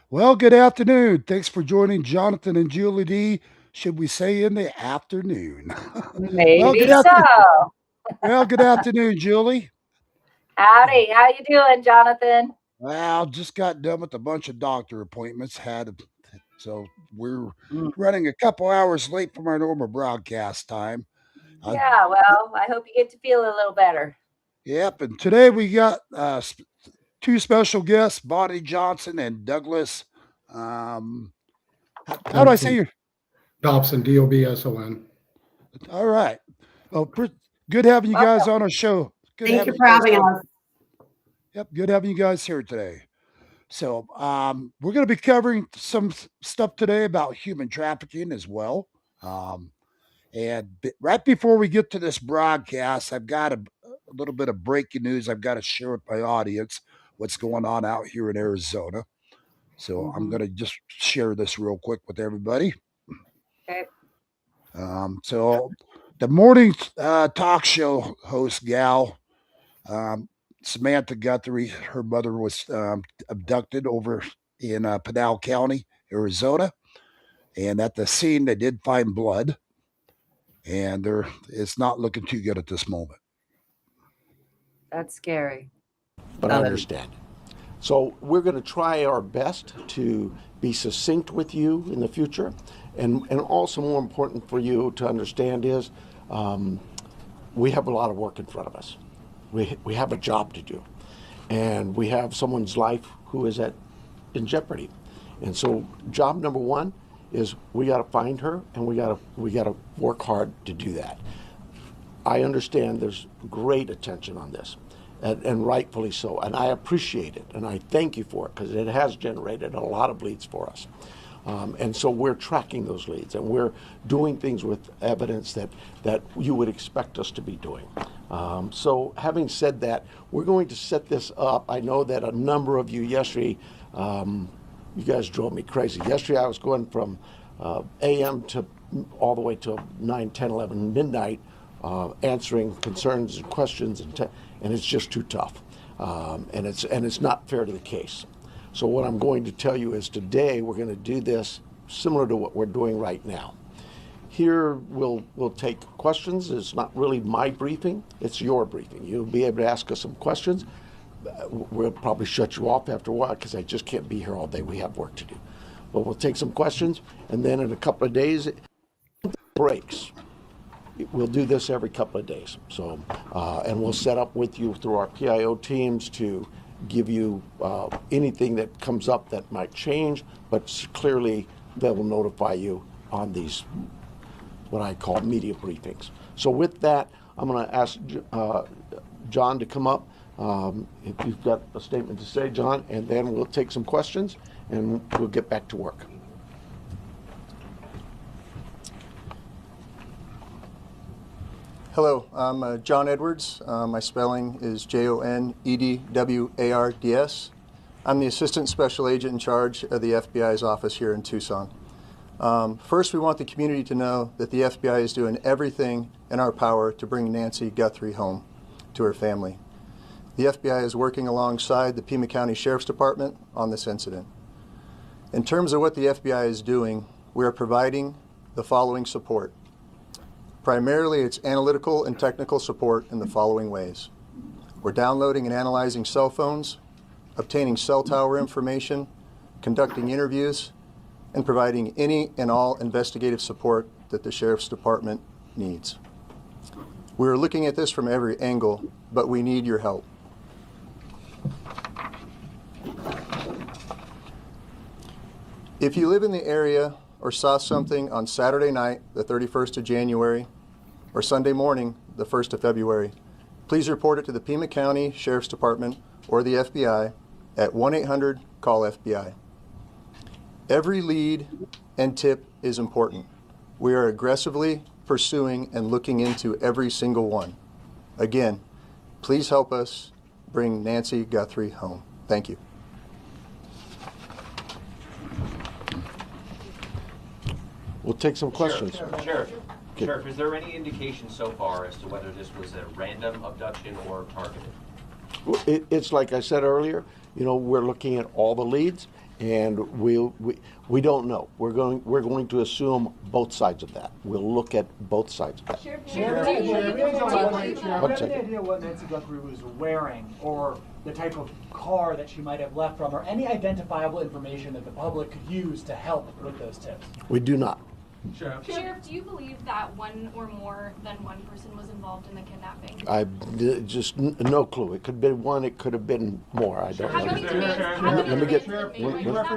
Well, good afternoon. Thanks for joining Jonathan and Julie D. Should we say in the afternoon? well, good Maybe after- so. good afternoon, Julie. Howdy, how you doing, Jonathan? Well, just got done with a bunch of doctor appointments. So we're Mm. running a couple hours late from our normal broadcast time. Uh, Yeah, well, I hope you get to feel a little better. yep, and today we got two special guests, Bonnie Johnson and Douglas. Um, how do I say Dobson, your? Dobson, Dobson. All right. Well, good having you guys Welcome. on our show. Good Thank having you you for guys having on. us. Yep, good having you guys here today. So, we're going to be covering some stuff today about human trafficking as well. Um, right before we get to this broadcast, I've got a little bit of breaking news I've got to share with my audience what's going on out here in Arizona. So, I'm going to just share this real quick with everybody. Okay. So, the morning talk show host gal, um, Samantha Guthrie, her mother was abducted over in Pinal County, Arizona. And at the scene, they did find blood, and it's not looking too good at this moment. That's scary. But I understand. So we're going to try our best to be succinct with you in the future. And also more important for you to understand is we have a lot of work in front of us. We have a job to do. And we have someone's life who is in jeopardy. And so job number one is we got to find her, and we got to work hard to do that. I understand there's great attention on this, and rightfully so, and I appreciate it, and I thank you for it, because it has generated a lot of leads for us. And so we're tracking those leads, and we're doing things with evidence that you would expect us to be doing. So having said that, we're going to set this up. I know that a number of you yesterday, you guys drove me crazy. Yesterday I was going from a.m. to all the way to 9, 10, 11 midnight, answering concerns and questions, and it's just too tough. And it's not fair to the case. So what I'm going to tell you is today we're going to do this similar to what we're doing right now. Here we'll take questions. It's not really my briefing, it's your briefing. You'll be able to ask us some questions. We'll probably shut you off after a while because I just can't be here all day. We have work to do. But we'll take some questions, and then in a couple of days, breaks. We'll do this every couple of days. So, and we'll set up with you through our PIO teams to give you anything that comes up that might change, but clearly they will notify you on these, what I call media briefings. So with that, I'm going to ask John to come up. If you've got a statement to say, John, and then we'll take some questions and we'll get back to work. Hello, I'm John Edwards. My spelling is Jonedwards. I'm the Assistant Special Agent in charge of the FBI's office here in Tucson. First, we want the community to know that the FBI is doing everything in our power to bring Nancy Guthrie home to her family. The FBI is working alongside the Pima County Sheriff's Department on this incident. In terms of what the FBI is doing, we are providing the following support. Primarily, it's analytical and technical support in the following ways. We're downloading and analyzing cell phones, obtaining cell tower information, conducting interviews, and providing any and all investigative support that the Sheriff's Department needs. We're looking at this from every angle, but we need your help. If you live in the area or saw something on Saturday night, the 31st of January, or Sunday morning, the 1st of February, please report it to the Pima County Sheriff's Department or the FBI at 1-800-CALL-FBI. Every lead and tip is important. We are aggressively pursuing and looking into every single one. Again, please help us bring Nancy Guthrie home. Thank you. We'll take some questions. Sheriff, is there any indication so far as to whether this was a random abduction or targeted? It's like I said earlier, we're looking at all the leads, And we don't know. We're going to assume both sides of that. We'll look at both sides of that. Do you have any idea what Nancy Guthrie was wearing, or the type of car that she might have left from, or any identifiable information that the public could use to help with those tips? We do not. Sheriff, do you believe that one or more than one person was involved in the kidnapping? Just no clue. It could be one. It could have been more. I don't How many know. demands? Let me get Sheriff,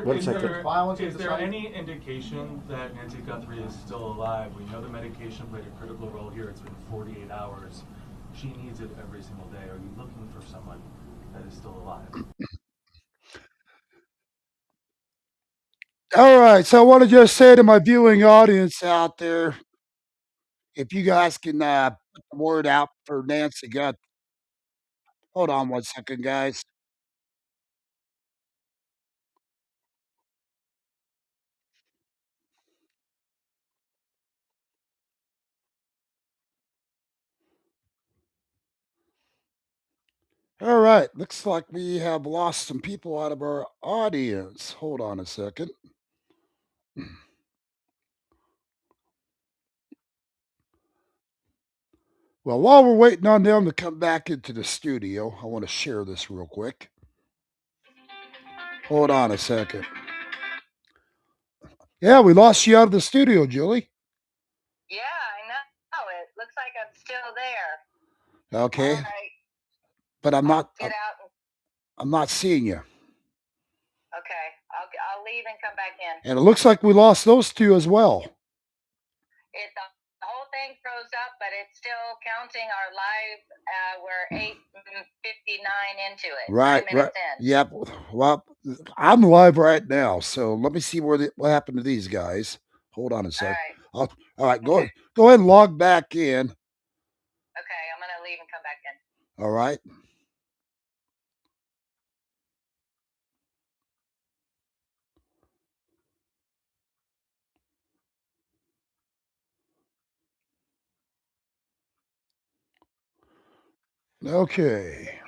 one second. Is there any indication that Nancy Guthrie is still alive? We know the medication played a critical role here. It's been 48 hours. She needs it every single day. Are you looking for someone that is still alive? All right. So I want to just say to my viewing audience out there, if you guys can put the word out for Nancy Guthrie. Hold on one second, guys. All right. Looks like we have lost some people out of our audience. Hold on a second. Well, while we're waiting on them to come back into the studio, I want to share this real quick. Hold on a second. Yeah, we lost you out of the studio, Julie. Yeah, I know. It looks like I'm still there. Okay, All right, but I'm I'll not. get out. I'm not seeing you. Okay, I'll leave and come back in. And it looks like we lost those two as well. The whole thing froze up, but it's still counting our live. We're 8:59 into it. Right, 9 right. minutes in. Yep. Well, I'm live right now, so let me see what happened to these guys. Hold on a All sec. right. All right, go ahead and log back in. Okay, I'm gonna leave and come back in. All right. Okay.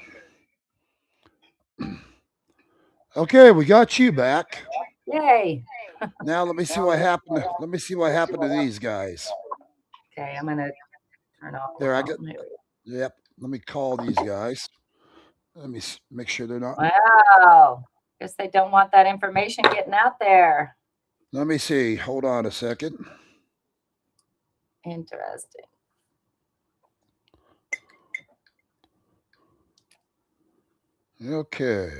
Okay, we got you back. Yay. Now let me see what happened. Let me see what happened to these guys. Okay, I'm gonna turn off. There, I the got. phone. Here we go. Yep. Let me call these guys. Let me make sure they're not. Wow. Guess they don't want that information getting out there. Let me see. Hold on a second. Interesting. Okay.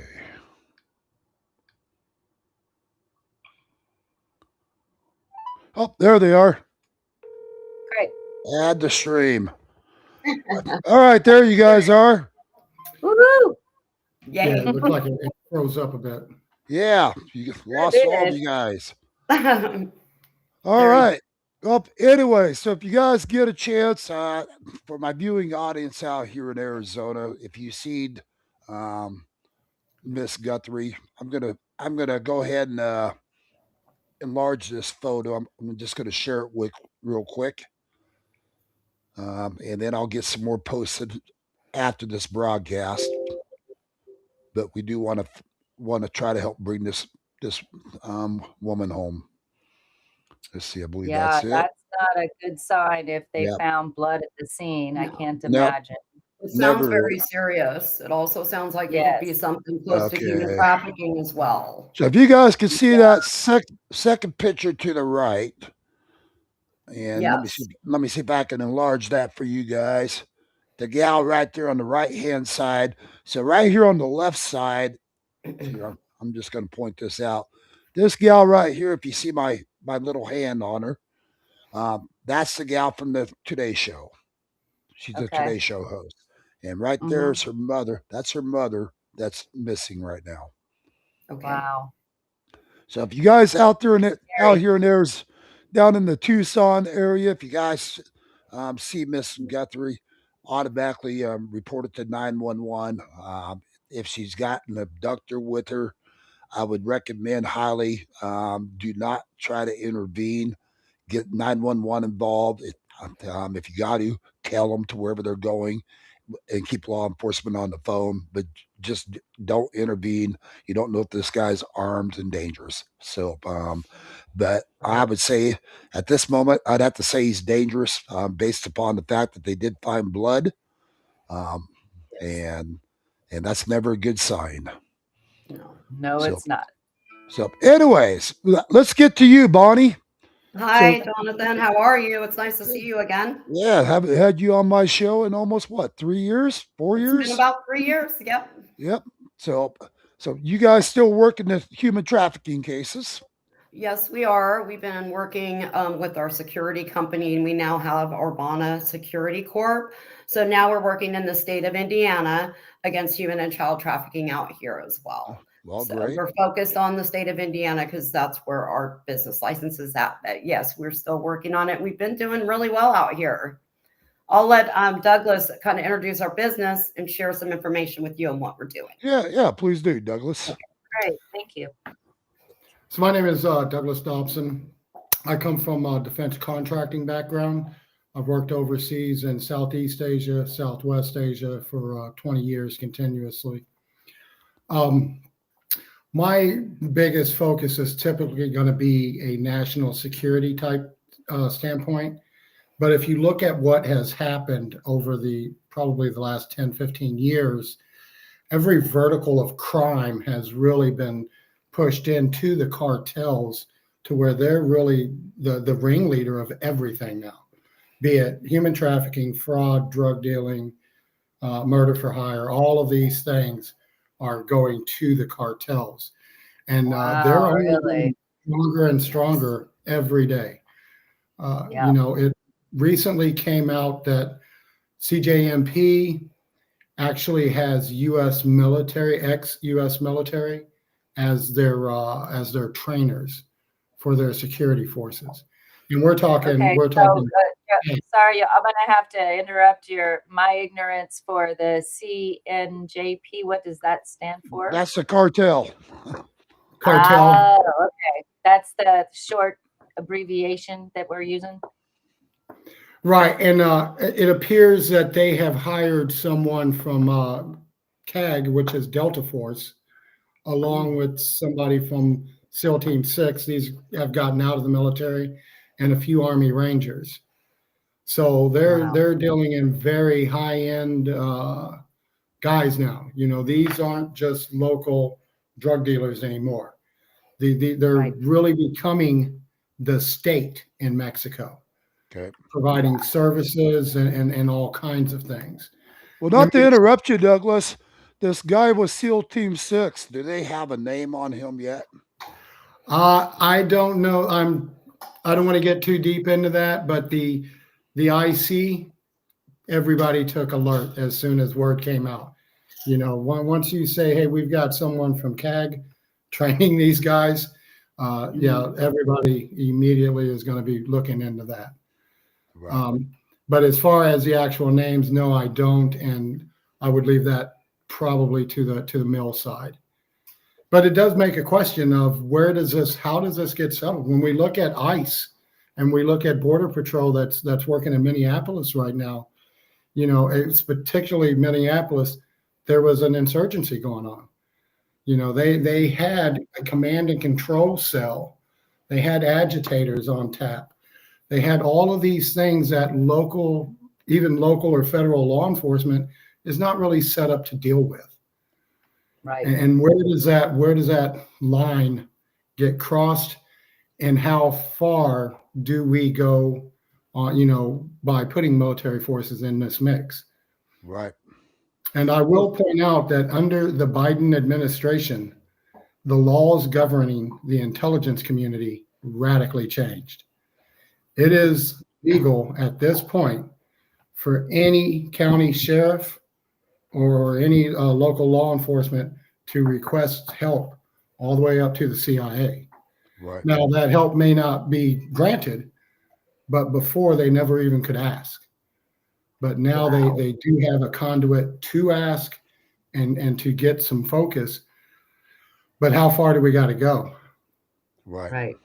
Oh, there they are. Great. Add the stream. All right, there you guys are. Woohoo! Yeah, it looked like it froze up a bit. Yeah, you lost all of you guys. All There you- right. Well, anyway, so if you guys get a chance, for my viewing audience out here in Arizona, if you see Miss Guthrie, I'm gonna go ahead and enlarge this photo. I'm just gonna share it with real quick, and then I'll get some more posted after this broadcast. But we do want to try to help bring this woman home. Let's see. I believe Yeah, that's it. that's not a good sign if they Yep. found blood at the scene. I No. can't Nope. imagine. It sounds Never. very serious. It also sounds like it could be Yes. something close to human Okay. trafficking as well. So if you guys can see that second picture to the right, and Yes. let me see if I can enlarge that for you guys. The gal right there on the right hand side. So right here on the left side, here, I'm just going to point this out. This gal right here, if you see my little hand on her, that's the gal from the Today Show. She's the Okay. Today Show host, and right there is her mother. That's her mother. That's missing right now. Okay. Wow. So if you guys out there out Scary. here in there's down in the Tucson area, if you guys see Miss Guthrie, automatically report it to 911. If she's got an abductor with her, I would recommend highly do not try to intervene. Get 911 involved. If you got to, tell them to wherever they're going and keep law enforcement on the phone, but just don't intervene. You don't know if this guy's armed and dangerous. So, but I would say at this moment, I'd have to say he's dangerous based upon the fact that they did find blood, um, and that's never a good sign. No. No, So, it's not. so anyways, let's get to you, Bonnie. Hi, So, Jonathan. How are you? It's nice to see you again. yeah, haven't had you on my show in almost what, 3 years, 4 It's years? been about 3 years. Yep. Yep. So, you guys still working the human trafficking cases? Yes, we are. We've been working with our security company, and we now have Urbana Security Corp. So now we're working in the state of Indiana against human and child trafficking out here as well. Well, So great. we're focused on the state of Indiana because that's where our business license is at. But yes, we're still working on it. We've been doing really well out here. I'll let Douglas kind of introduce our business and share some information with you on what we're doing. Yeah, please do, Douglas. Great, thank you. So my name is Douglas Dobson. I come from a defense contracting background. I've worked overseas in Southeast Asia, Southwest Asia for 20 years continuously. My biggest focus is typically going to be a national security type standpoint. But if you look at what has happened over probably the last 10, 15 years, every vertical of crime has really been pushed into the cartels to where they're really the ringleader of everything now, be it human trafficking, fraud, drug dealing, murder for hire. All of these things are going to the cartels. And they're Wow, only really? getting stronger and stronger every day. Yeah. You know, it recently came out that CJMP actually has U.S. military, ex-U.S. military, as their trainers for their security forces. And we're talking, Okay, sorry, I'm gonna have to interrupt my ignorance for the CNJP. What does that stand for? That's the cartel. cartel. Oh, okay. That's the short abbreviation that we're using. Right, and it appears that they have hired someone from CAG, which is Delta Force, along with somebody from SEAL Team 6. These have gotten out of the military, and a few Army Rangers. So they're dealing in very high-end guys now. You know, these aren't just local drug dealers anymore. They're really becoming the state in Mexico. Okay. Providing services and all kinds of things. Well, not to interrupt you, Douglas, this guy was SEAL Team 6. Do they have a name on him yet? I don't know. I don't want to get too deep into that, but the IC, everybody took alert as soon as word came out. You know, once you say, hey, we've got someone from CAG training these guys, yeah, everybody immediately is going to be looking into that. Right. But as far as the actual names, no, I don't, and I would leave that probably to the mill side. But it does make a question of how does this get settled? When we look at ICE and we look at Border Patrol that's working in Minneapolis right now, you know, it's particularly Minneapolis, there was an insurgency going on. You know, they had a command and control cell. They had agitators on tap. They had all of these things that even local or federal law enforcement is not really set up to deal with. Right. And where does that line get crossed, and how far do we go on, you know, by putting military forces in this mix? Right. And I will point out that under the Biden administration, the laws governing the intelligence community radically changed. It is legal at this point for any county sheriff or any local law enforcement to request help all the way up to the CIA. Right. Now, that help may not be granted, but before they never even could ask. But now they do have a conduit to ask and to get some focus. But how far do we got to go? Right. Right.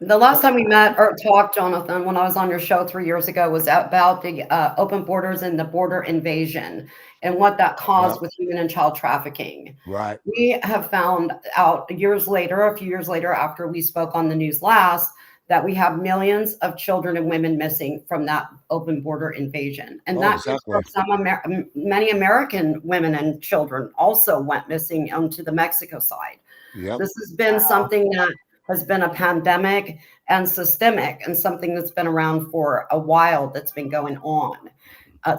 The last time we met or talked, Jonathan, when I was on your show 3 years ago, was about the open borders and the border invasion and what that Yep. caused with human and child trafficking. Right. We have found out years later, a few years later, after we spoke on the news last, that we have millions of children and women missing from that open border invasion. And Oh, that is exactly. from many American women and children also went missing onto the Mexico side. Yep. This has been something that has been a pandemic and systemic, and something that's been around for a while that's been going on.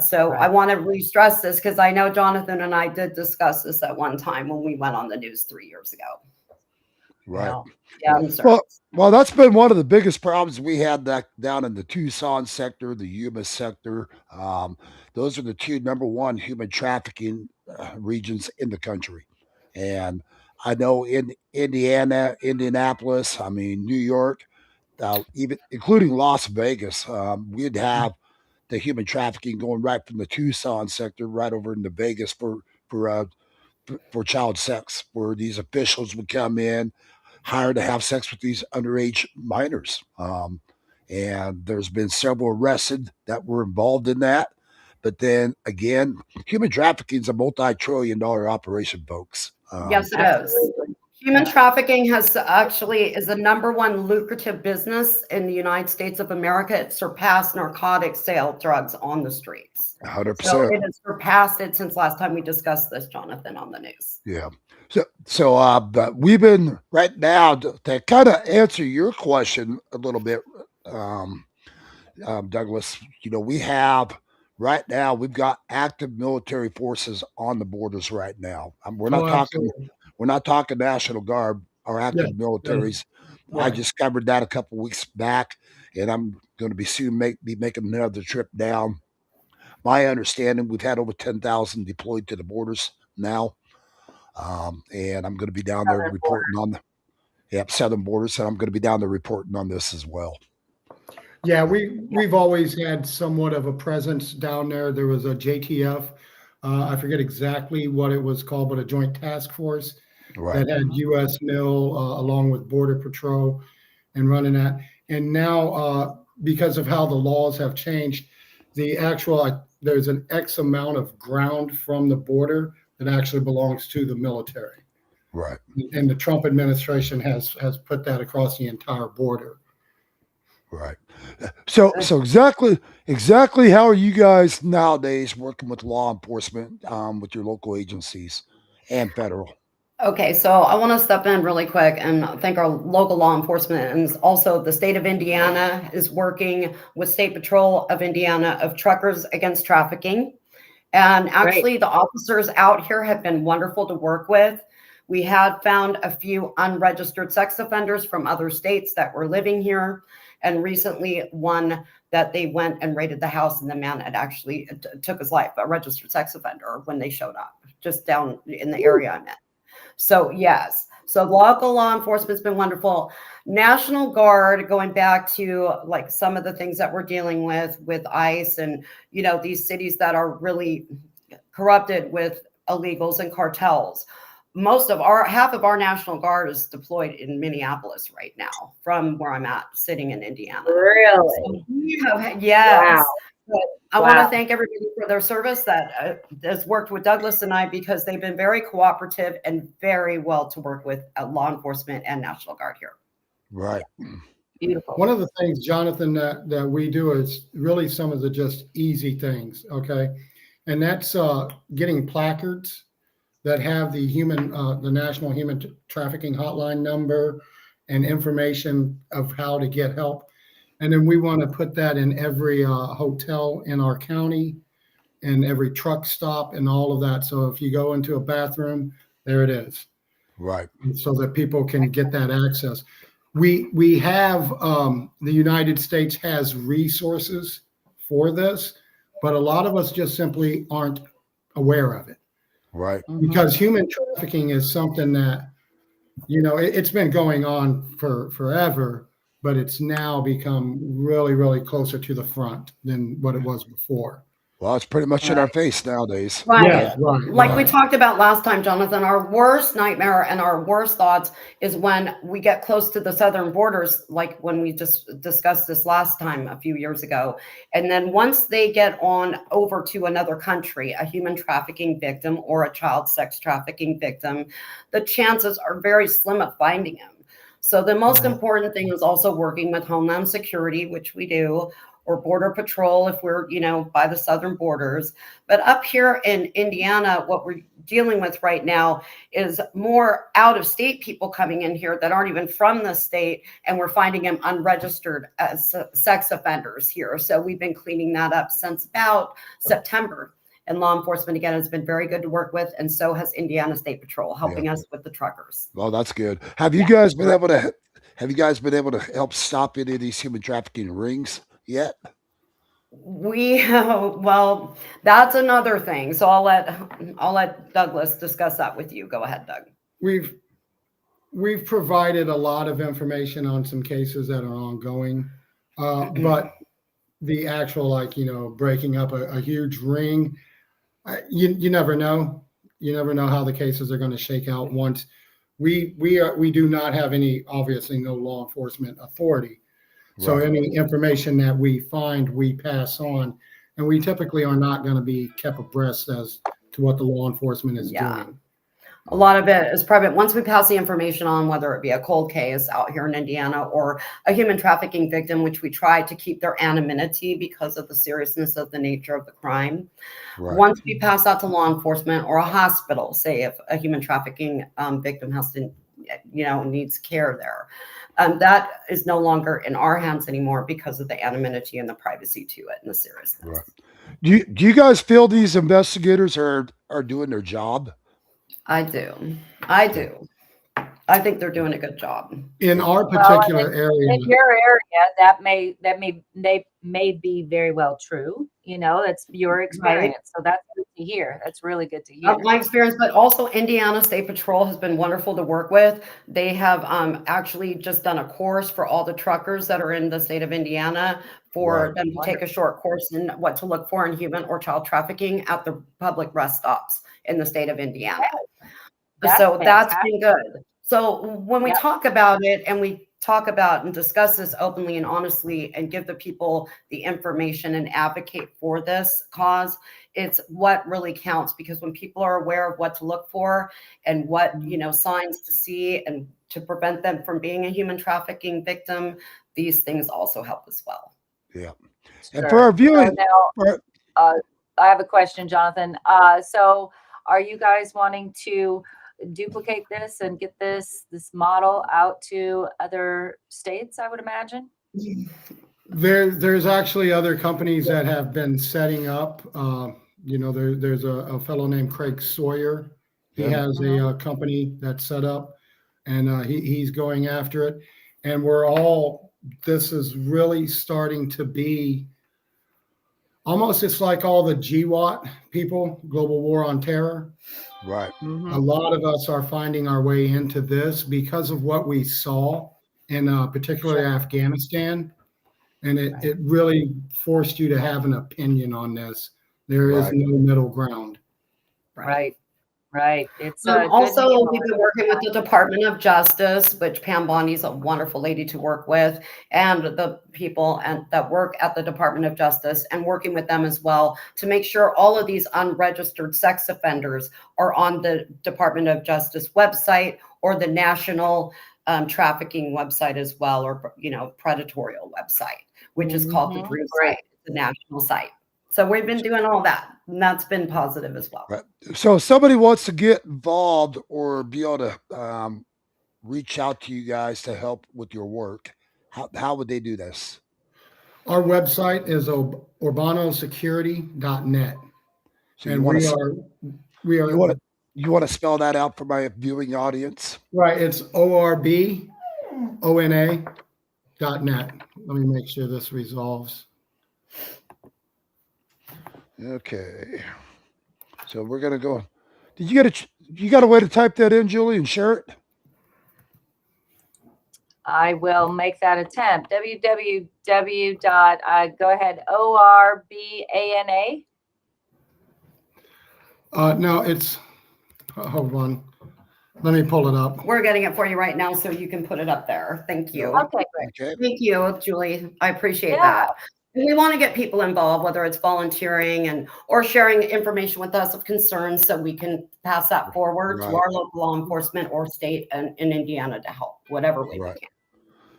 So I want to re-stress this because I know Jonathan and I did discuss this at one time when we went on the news 3 years ago. Right. Yeah. Well, that's been one of the biggest problems we had that down in the Tucson sector, the Yuma sector. Those are the two number one human trafficking regions in the country. And I know in Indiana, Indianapolis, I mean, New York, even including Las Vegas, we'd have the human trafficking going right from the Tucson sector right over into Vegas for uh, for child sex, where these officials would come in, hire to have sex with these underage minors. And there's been several arrested that were involved in that. But then again, human trafficking is a multi-trillion-dollar operation, folks. Yes, it is. Human trafficking is the number one lucrative business in the United States of America. It surpassed narcotic sale drugs on the streets. 100%. So it has surpassed it since last time we discussed this, Jonathan, on the news. Yeah. But we've been right now to kind of answer your question a little bit, Douglas. We have right now we've got active military forces on the borders right now. We're not talking. Absolutely. We're not talking National Guard or active Yeah. militaries. I Right. just covered that a couple weeks back, and I'm going to be soon be making another trip down. My understanding, we've had over 10,000 deployed to the borders now. And I'm going to be down there reporting on the southern borders, and I'm going to be down there reporting on this as well. Yeah, we've always had somewhat of a presence down there. There was a JTF, I forget exactly what it was called, but a joint task force Right. that had U.S. Mill along with Border Patrol and running that. And now, because of how the laws have changed, there's an X amount of ground from the border that actually belongs to the military. Right. And the Trump administration has put that across the entire border. Right. So exactly how are you guys nowadays working with law enforcement, with your local agencies and federal? Okay, so I want to step in really quick and thank our local law enforcement, and also the state of Indiana is working with State Patrol of Indiana of Truckers Against Trafficking. And actually, the officers out here have been wonderful to work with. We had found a few unregistered sex offenders from other states that were living here. And recently, one that they went and raided the house, and the man had actually took his life, a registered sex offender, when they showed up just down in the area I'm in. So yes, so local law enforcement's been wonderful. National Guard, going back to like some of the things that we're dealing with ICE and, these cities that are really corrupted with illegals and cartels. Half of our National Guard is deployed in Minneapolis right now from where I'm at, sitting in Indiana. Really? So, yes. Wow. But I want to thank everybody for their service that has worked with Douglas and I, because they've been very cooperative and very well to work with law enforcement and National Guard here. Right. Beautiful. One of the things, Jonathan, that we do is really some of the just easy things, okay? And that's getting placards that have the National Human Trafficking Hotline number and information of how to get help. And then we want to put that in every hotel in our county and every truck stop and all of that. So if you go into a bathroom, there it is. Right. So that people can get that access. We have, the United States has resources for this, but a lot of us just simply aren't aware of it. Right. Because human trafficking is something that, it's been going on for forever, but it's now become really, really closer to the front than what it was before. Well, it's pretty much in our face nowadays. Right. Yeah, right, Like we right. talked about last time, Jonathan, our worst nightmare and our worst thoughts is when we get close to the southern borders, like when we just discussed this last time a few years ago. And then once they get on over to another country, a human trafficking victim or a child sex trafficking victim, the chances are very slim of finding him. So the most important thing is also working with Homeland Security, which we do, or Border Patrol if we're, by the southern borders. But up here in Indiana, what we're dealing with right now is more out of state people coming in here that aren't even from the state, and we're finding them unregistered as sex offenders here. So we've been cleaning that up since about September. And law enforcement, again, has been very good to work with, and so has Indiana State Patrol, helping us with the truckers. Well, that's good. Have you guys been able to? Have you guys been able to help stop any of these human trafficking rings yet? Well, that's another thing. So I'll let Douglas discuss that with you. Go ahead, Doug. We've provided a lot of information on some cases that are ongoing, but the actual, breaking up a huge ring, you never know. You never know how the cases are going to shake out. Once we do not have any, obviously, no law enforcement authority. So any information that we find, we pass on, and we typically are not going to be kept abreast as to what the law enforcement is doing. A lot of it is private. Once we pass the information on, whether it be a cold case out here in Indiana or a human trafficking victim, which we try to keep their anonymity because of the seriousness of the nature of the crime. Once we pass that to law enforcement or a hospital, say if a human trafficking victim has to, needs care there, that is no longer in our hands anymore because of the anonymity and the privacy to it and the seriousness. Do you guys feel these investigators are doing their job? I do. I think they're doing a good job. In our particular area, in your area, they may be very well true. That's your experience. So that's good to hear. That's really good to hear. My experience, but also Indiana State Patrol has been wonderful to work with. They have actually just done a course for all the truckers that are in the state of Indiana for them to take a short course in what to look for in human or child trafficking at the public rest stops in the state of Indiana. So that's been good. So when we talk about it and we talk about and discuss this openly and honestly and give the people the information and advocate for this cause, it's what really counts, because when people are aware of what to look for and what, signs to see and to prevent them from being a human trafficking victim, these things also help as well. Yeah. And for our viewing, I have a question, Jonathan. So are you guys wanting to duplicate this and get this model out to other states, I would imagine? There's actually other companies that have been setting up. There's a fellow named Craig Sawyer. He has a company that's set up, and he's going after it. And this is really starting to be almost, it's like all the GWAT people, Global War on Terror. Right. A lot of us are finding our way into this because of what we saw in particularly Afghanistan. And it really forced you to have an opinion on this. There is no middle ground. Right. It's also we've been working with the Department of Justice, which Pam Bondi's a wonderful lady to work with, and the people that work at the Department of Justice, and working with them as well to make sure all of these unregistered sex offenders are on the Department of Justice website or the national trafficking website as well, or predatorial website, which is called the DREAM site, the national site. So we've been doing all that, and that's been positive as well. Right. So if somebody wants to get involved or be able to reach out to you guys to help with your work, how would they do this? Our website is urbanosecurity.net. So and we are you want to spell that out for my viewing audience? Right. It's ORBONA.net. Let me make sure this resolves. Okay. So we're going to go. Did you got a way to type that in, Julie, and share it? I will make that attempt. www. Go ahead. ORBANA. No, it's, hold on. Let me pull it up. We're getting it for you right now so you can put it up there. Thank you. Okay, great. Okay. Thank you, Julie. I appreciate Yeah. that. And we want to get people involved, whether it's volunteering or sharing information with us of concerns so we can pass that forward to Right. our local law enforcement or state and in Indiana to help, whatever way Right. we can.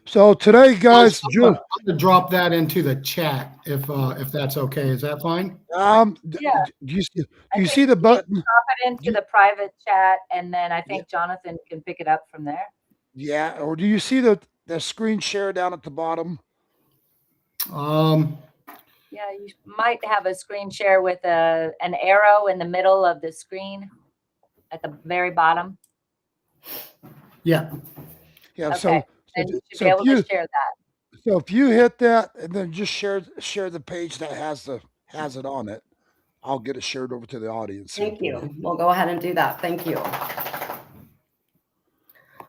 So today, guys, I'm gonna drop that into the chat if that's okay. Is that fine? Yeah. do you see, I do you think see the you can button? drop it into Do- the private chat, and then I think Jonathan can pick it up from there. Yeah, or do you see the screen share down at the bottom? Yeah, you might have a screen share with an arrow in the middle of the screen at the very bottom. Yeah. Yeah. Okay, and you should So be if able you to share that. so if you hit that and then just share the page that has it on it, I'll get it shared over to the audience. Thank you. We'll go ahead and do that. Thank you.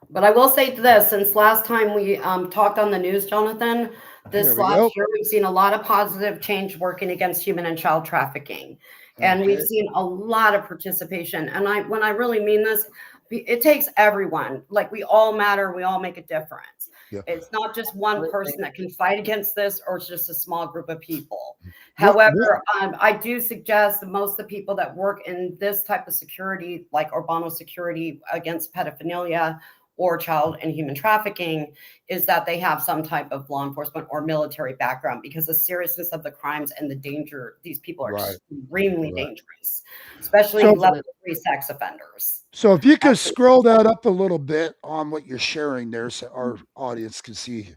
But I will say this, since last time we talked on the news, Jonathan, this last year, we've seen a lot of positive change working against human and child trafficking. And we've seen a lot of participation. And when I really mean this, it takes everyone. Like, we all matter. We all make a difference. Yeah. It's not just one person that can fight against this, or it's just a small group of people. However, I do suggest that most of the people that work in this type of security, like Urbano security against pedophilia or child and human trafficking, is that they have some type of law enforcement or military background, because the seriousness of the crimes and the danger, these people are extremely dangerous, especially level 3 sex offenders. So if you could scroll that up a little bit on what you're sharing there so our audience can see.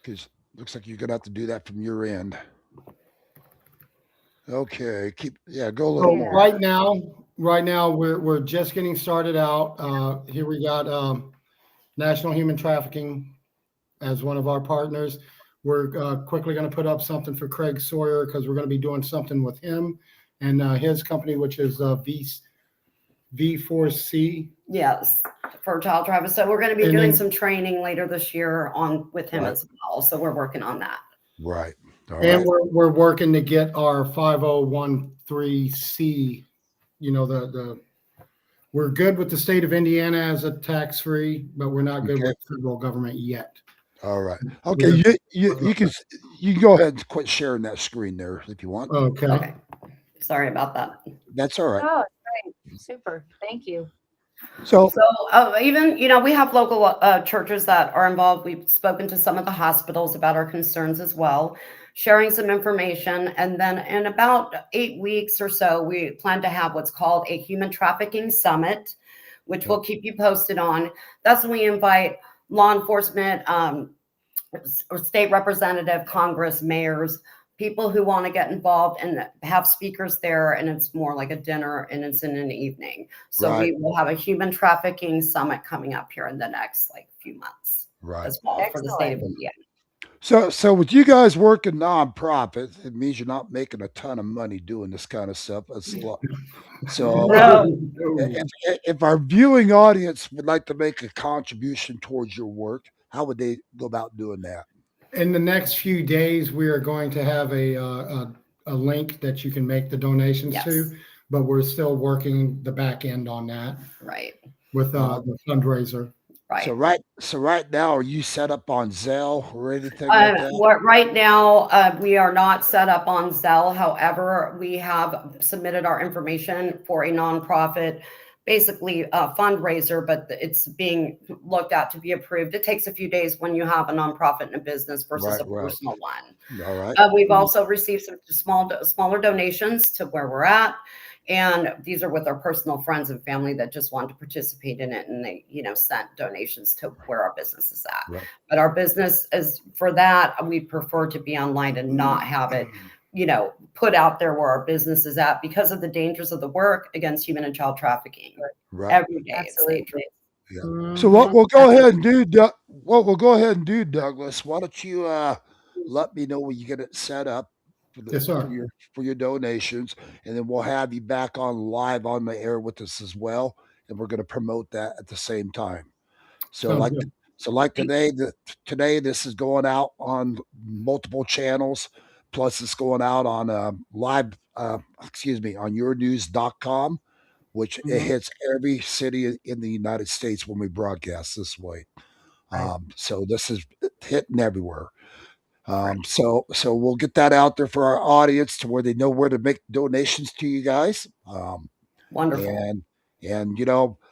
Because looks like you're going to have to do that from your end. Okay, go a little more. Right now, we're just getting started out. Here we got National Human Trafficking as one of our partners. We're quickly going to put up something for Craig Sawyer, because we're going to be doing something with him and his company, which is V4C. Yes, for child trafficking. So we're going to be doing some training later this year with him as well. So we're working on that. Right. And we're working to get our 5013C. You know, we're good with the state of Indiana as a tax-free, but we're not good with the federal government yet. All right. Okay. You can go ahead and quit sharing that screen there if you want. Okay. Sorry about that. That's all right. Oh, great. Super. Thank you. So even, we have local churches that are involved. We've spoken to some of the hospitals about our concerns as well, sharing some information. And then in about 8 weeks or so, we plan to have what's called a human trafficking summit, which we'll keep you posted on. That's when we invite law enforcement, or state representative, Congress, mayors, people who want to get involved, and have speakers there. And it's more like a dinner, and it's in an evening. So we will have a human trafficking summit coming up here in the next few months as well. Excellent. For the state of Indiana. So with you guys working nonprofit, it means you're not making a ton of money doing this kind of stuff. So if our viewing audience would like to make a contribution towards your work, how would they go about doing that? In the next few days, we are going to have a link that you can make the donations to, but we're still working the back end on that. Right. With the fundraiser. Right. So right now, are you set up on Zelle or anything like that? Right now, we are not set up on Zelle. However, we have submitted our information for a nonprofit, basically a fundraiser, but it's being looked at to be approved. It takes a few days when you have a nonprofit and a business versus a personal one. All right. We've also received some smaller donations to where we're at. And these are with our personal friends and family that just want to participate in it. And they, sent donations to where our business is at. Right. But our business is, for that, we prefer to be online and not have it, put out there where our business is at, because of the dangers of the work against human and child trafficking. Right. Every day. Absolutely. Yeah. So what we'll go ahead and do, Douglas, why don't you let me know when you get it set up for your donations, and then we'll have you back on live on the air with us as well, and we're going to promote that at the same time. So today this is going out on multiple channels, Plus, it's going out on live, on yournews.com, which it Mhm. hits every city in the United States when we broadcast this way. Right. So this is hitting everywhere. Right. So we'll get that out there for our audience to where they know where to make donations to you guys. Wonderful. And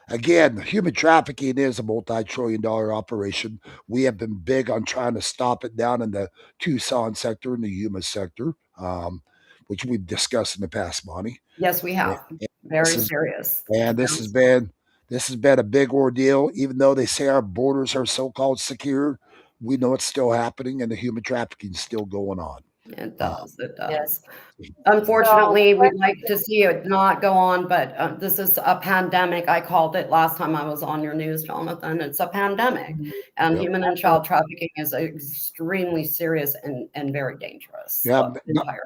again, human trafficking is a multi-trillion-dollar operation. We have been big on trying to stop it down in the Tucson sector and the Yuma sector, which we've discussed in the past, Bonnie. Yes, we And have. this Very is serious. and Very this has been a big ordeal. Even though they say our borders are so-called secure, we know it's still happening, and the human trafficking is still going on. It Uh, does. It Yes. does. So Unfortunately, what, we'd like to see it not go on, but this is a pandemic. I called it last time I was on your news, Jonathan. It's a pandemic, Mhm. and yep. human and Absolutely. child trafficking is extremely serious and very dangerous. Yeah. Entire.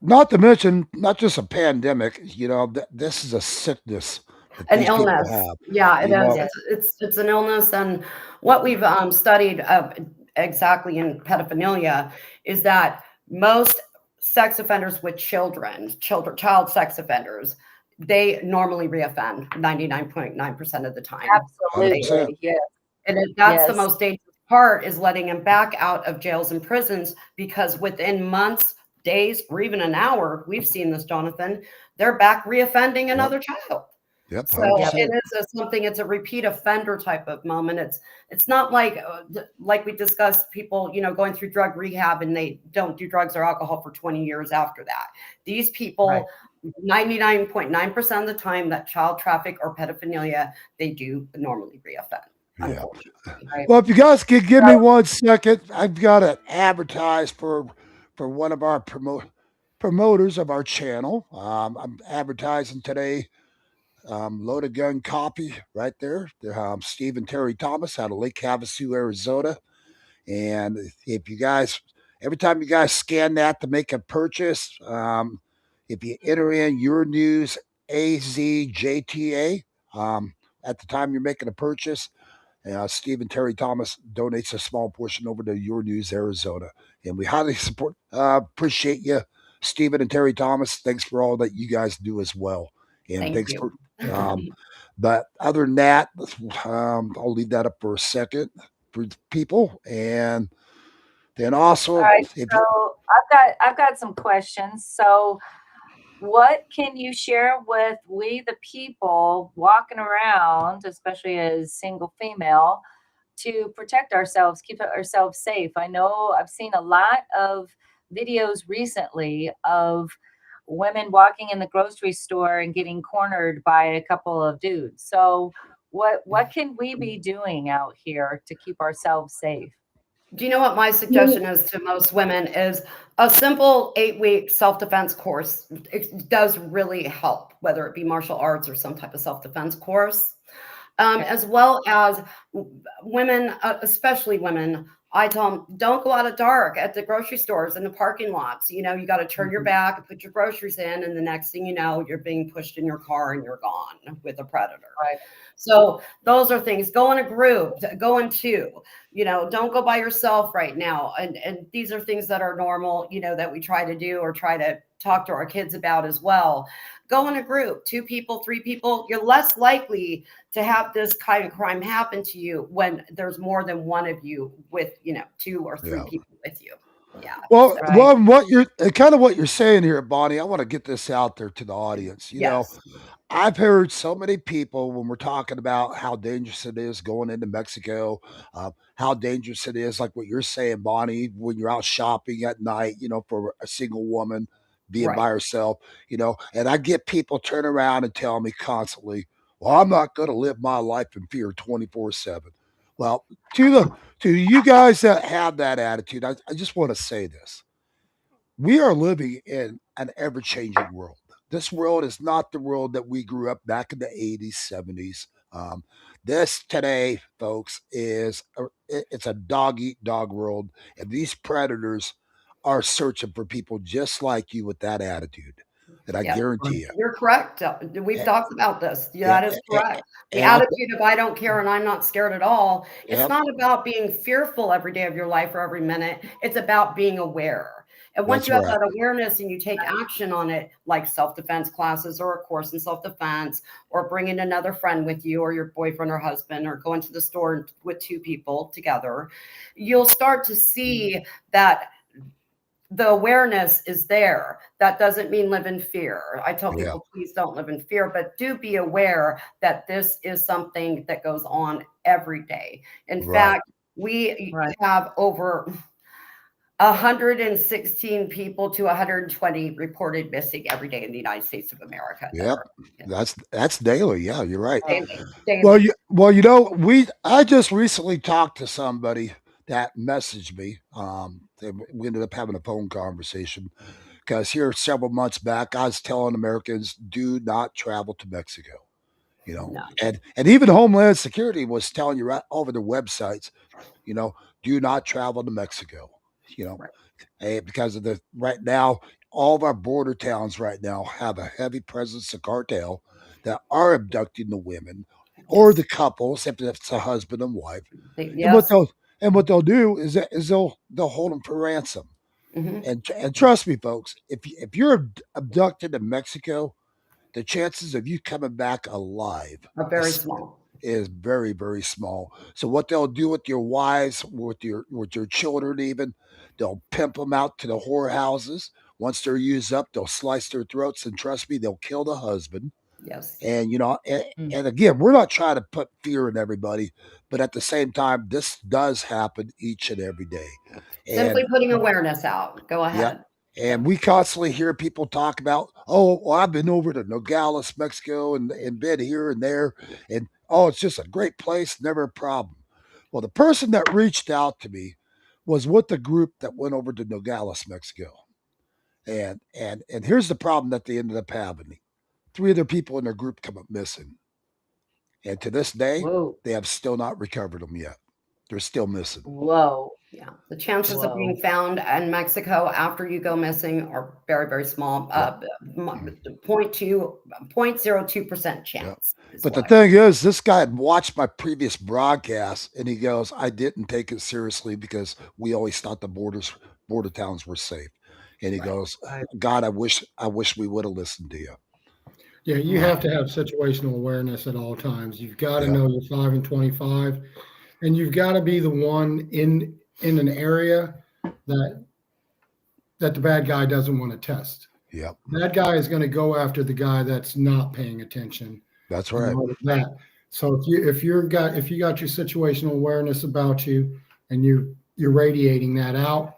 Not to mention, not just a pandemic. This is a sickness that An these people illness. have. Yeah, it You is. know, Yes. It's an illness, and what we've studied exactly in pedophilia is that most sex offenders with child sex offenders, they normally reoffend 99.9% of the time. They 100%. Absolutely. Yes. that's the Yes. most dangerous part is letting them back out of jails and prisons because within months, days, or even an hour, we've seen this, Jonathan, they're back reoffending Yep. another child. Yep. So Yep. 100%. it is something. It's a repeat offender type of moment. It's not like we discussed people going through drug rehab and they don't do drugs or alcohol for 20 years after that. These Right. people, 99.9% of the time that child traffic or pedophilia, they do normally reoffend. Yeah. Unfortunately. Right. Well, if you guys could give me So 1 second, I've got to advertise for one of our promoters of our channel. I'm advertising today. Loaded Gun Copy right there. Steve and Terry Thomas out of Lake Havasu, Arizona. And if you guys, every time you guys scan that to make a purchase, if you enter in your news AZJTA, at the time you're making a purchase, Steve and Terry Thomas donates a small portion over to Your News Arizona, and we highly appreciate you, Stephen and Terry Thomas. Thanks for all that you guys do as well, and Thank thanks you. for. But other than that, I'll leave that up for a second for people, and then all also right. if you, So I've got some questions. So what can you share with we the people walking around, especially as single female, to protect ourselves, keep ourselves safe? I know I've seen a lot of videos recently of women walking in the grocery store and getting cornered by a couple of dudes. So what can we be doing out here to keep ourselves safe? Do you know what my suggestion is to most women is a simple 8-week self-defense course. It does really help, whether it be martial arts or some type of self-defense course. As well as women, especially women, I tell them don't go out at dark at the grocery stores and the parking lots. You got to turn your back and put your groceries in, and the next thing you know, you're being pushed in your car and you're gone with a predator. Right. So those are things. Go in a group, go in two. Don't go by yourself right now. And these are things that are normal, that we try to do or try to talk to our kids about as well. Go in a group, 2 people, 3 people. You're less likely to have this kind of crime happen to you when there's more than one of you with, 2 or 3 yeah. people with you. Yeah. Well, So, Right. what you're kind of what you're saying here, Bonnie. I want to get this out there to the audience. yes. I've heard so many people when we're talking about how dangerous it is going into Mexico, how dangerous it is, like what you're saying, Bonnie, when you're out shopping at night, for a single woman being Right. by herself, and I get people turn around and tell me constantly, well, I'm not going to live my life in fear 24/7. Well, to you guys that have that attitude, I just want to say this. We are living in an ever changing world. This world is not the world that we grew up back in the 80s, 70s. This today, folks, it's a dog eat dog world, and these predators are searching for people just like you with that attitude. And I Yeah. guarantee you. You're correct. We've a- talked about this. Yeah, a- that is a- correct. The And I'll, attitude of I don't care and I'm not scared at all. It's yep, not about being fearful every day of your life or every minute. It's about being aware. And once That's you have right. that awareness and you take action on it, like self-defense classes or a course in self-defense, or bringing another friend with you or your boyfriend or husband, or going to the store with two people together, you'll start to see that the awareness is there. That doesn't mean live in fear. I tell Yeah. people, please don't live in fear, but do be aware that this is something that goes on every day. In Right. fact, we Right. have over 116 people to 120 reported missing every day in the United States of America. that Yep. are- That's daily. Yeah, you're right. Daily. Well, you know, I just recently talked to somebody that messaged me. We ended up having a phone conversation because here several months back, I was telling Americans do not travel to Mexico. You know, No. and even Homeland Security was telling you right over their websites, you know, do not travel to Mexico. You know, Right. because of the right now, all of our border towns right now have a heavy presence of cartel that are abducting the women or the Yes. couples if it's a husband and wife. And Yes. what they'll do is they'll hold them for ransom. Mhm. And trust me, folks, if you're abducted in Mexico, the chances of you coming back alive Are very small. is very, very small. So what they'll do with your wives, with your children, even they'll pimp them out to the whorehouses. Once they're used up, they'll slice their throats, and trust me, they'll kill the husband. Yes. And Mm. and again, we're not trying to put fear in everybody, but at the same time, this does happen each and every day. Simply And putting awareness out. Go yep. ahead. And we constantly hear people talk about, oh, well, I've been over to Nogales, Mexico, and been here and there, and oh, it's just a great place, never a problem. Well, the person that reached out to me was with the group that went over to Nogales, Mexico, and here's the problem that they ended up having: three other people in their group come up missing, and to this day, Whoa. they have still not recovered them yet. They're still missing. Whoa. Yeah. The chances of being Whoa. found in Mexico after you go missing are very, very small. Yep. 0.02% Yep. chance is But the what. thing is, this guy had watched my previous broadcast, and he goes, "I didn't take it seriously because we always thought the border towns were safe." And he Right. goes, Right. "God, I wish we would have listened to you." Yeah, you Uh, have to have situational awareness at all times. You've got to yep. know your 5 and 25, and you've got to be the one in an area that the bad guy doesn't want to test. Yep. That guy is going to go after the guy that's not paying attention That's and right. all of that. So if you got your situational awareness about you and you're radiating that out,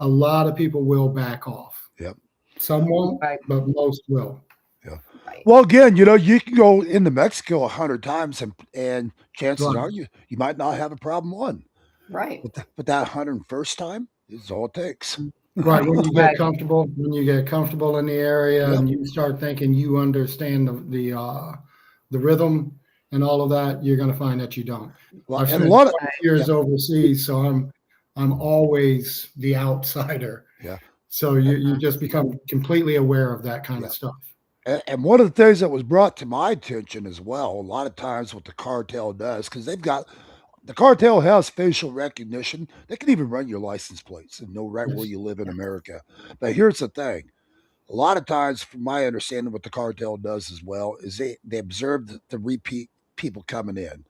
a lot of people will back off. Yep. Some won't, Right. but most will. Yeah. Right. Well, again, you know, you can go into Mexico 100 times, and chances Right. are you might not have a problem one. Right. But that 101st time is all it takes. Right. When you Right. get comfortable, in the area Yep. and you start thinking you understand the rhythm and all of that, you're going to find that you don't. Well, I've and a spent lot of 20 years yeah, overseas, so I'm always the outsider. yeah, So you just become completely aware of that kind yeah. of stuff. And one of the things that was brought to my attention as well, a lot of times what the cartel does, because the cartel has facial recognition. They can even run your license plates and know right where Yes. you live in America. But here's the thing. A lot of times, from my understanding, what the cartel does as well is they observe the repeat people coming in,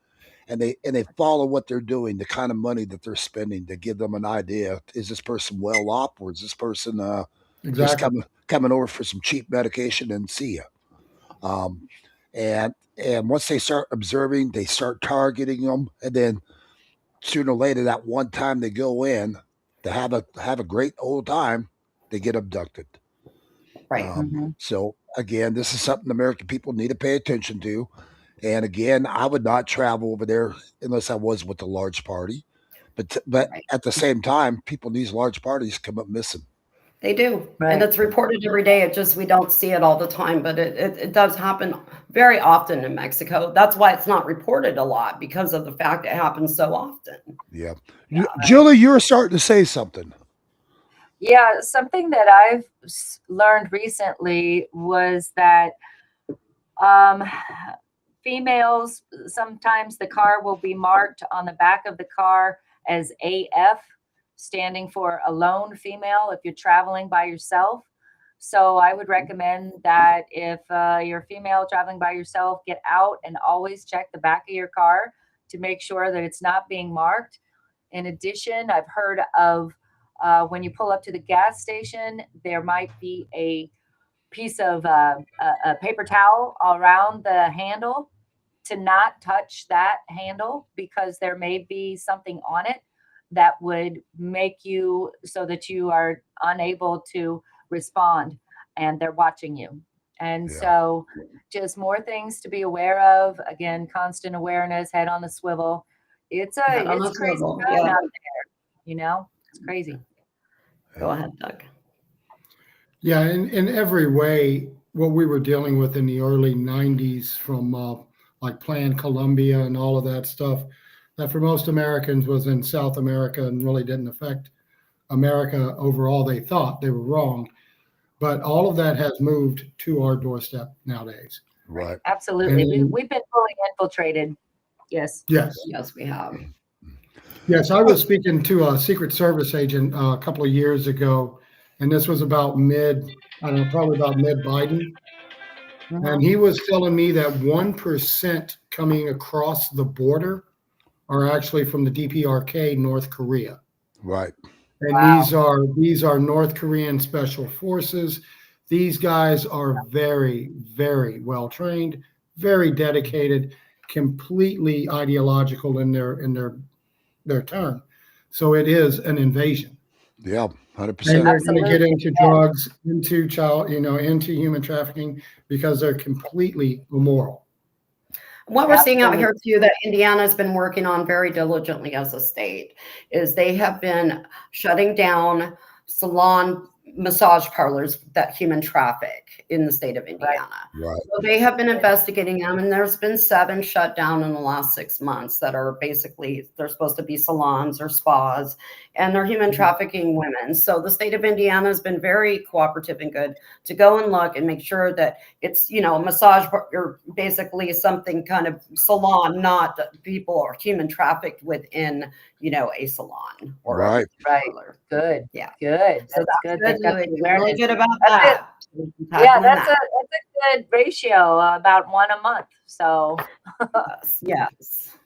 and they follow what they're doing, the kind of money that they're spending to give them an idea: is this person well off, or is this person just Exactly. coming over for some cheap medication and see you? Um, and once they start observing, they start targeting them, and then sooner or later, that one time they go in to have a great old time, they get abducted. Right. Mhm. So again, this is something American people need to pay attention to. And again, I would not travel over there unless I was with a large party. But Right. at the same time, people in these large parties come up missing. They do. And Right. it's reported every day. It just, we don't see it all the time, but it does happen very often in Mexico. That's why it's not reported a lot, because of the fact it happens so often. Yeah. Yeah. Julie, you were starting to say something. Yeah, something that I've learned recently was that um, females, sometimes the car will be marked on the back of the car as AF. standing for alone female if you're traveling by yourself. So I would recommend that if you're female traveling by yourself, get out and always check the back of your car to make sure that it's not being marked. In addition, I've heard of when you pull up to the gas station, there might be a piece of a paper towel around the handle, to not touch that handle because there may be something on it that would make you so that you are unable to respond and they're watching you. And Yeah. so just more things to be aware of. Again, constant awareness, head on the swivel. It's Head on the it's crazy swivel, time yeah. out there, you know? It's crazy. Go ahead, Doug. Yeah, in every way, what we were dealing with in the early 90s from like Plan Colombia and all of that stuff, that for most Americans was in South America and really didn't affect America overall. They thought they were wrong. But all of that has moved to our doorstep nowadays. Right. Absolutely. And- We've been fully infiltrated. Yes. Yes. Yes, we have. Yes, I was speaking to a Secret Service agent a couple of years ago, and this was about probably about mid-Biden. And he was telling me that 1% coming across the border are actually from the DPRK, North Korea. Right. And Wow. these are North Korean special forces. These guys are very, very well trained, very dedicated, completely ideological in their turn. So it is an invasion. Yeah. And 100%. they're going to get Absolutely. into drugs, into into human trafficking because they're completely immoral. What we're seeing out here Absolutely. too, that Indiana's been working on very diligently as a state, is they have been shutting down salon massage parlors that human traffic in the state of Indiana. Right. So they have been investigating them, and there's been 7 shut down in the last 6 months that are basically, they're supposed to be salons or spas, and they're human trafficking women. So the state of Indiana has been very cooperative and good to go and look and make sure that it's, a massage or basically something kind of salon, not that people are human trafficked within, a salon or Right. a Right. parlor. Good. Yeah. Good. So That's good. that's They've got good. the Really awareness. good about That's it. that. Yeah, Tackling that's that. a good ratio, about 1 a month. So Yes.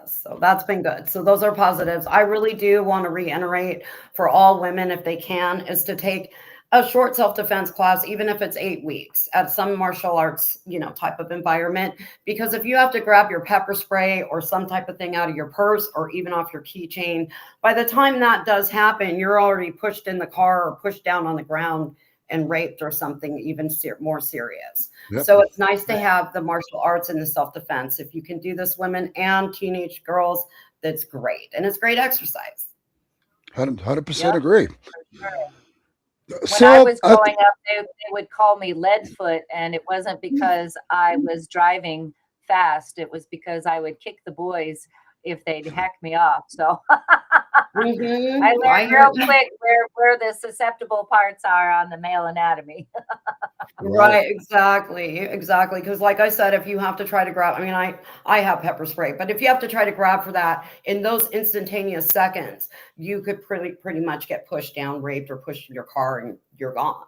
So that's been good. So those are positives. I really do want to reiterate for all women, if they can, is to take a short self-defense class, even if it's 8 weeks at some martial arts, type of environment. Because if you have to grab your pepper spray or some type of thing out of your purse or even off your keychain, by the time that does happen, you're already pushed in the car or pushed down on the ground and raped or something even more serious. Yep. So it's nice to have the martial arts and the self-defense. If you can do this, women and teenage girls, that's great. And it's great exercise. 100% Yep. agree. when I So, was growing up, they would call me Leadfoot, and it wasn't because I was driving fast. It was because I would kick the boys if they'd heck me off. So Mhm. I I learned hear real that. quick where the susceptible parts are on the male anatomy. Right, exactly. Because like I said, if you have to try to grab, I have pepper spray, but if you have to try to grab for that in those instantaneous seconds, you could pretty much get pushed down, raped, or pushed in your car and you're gone.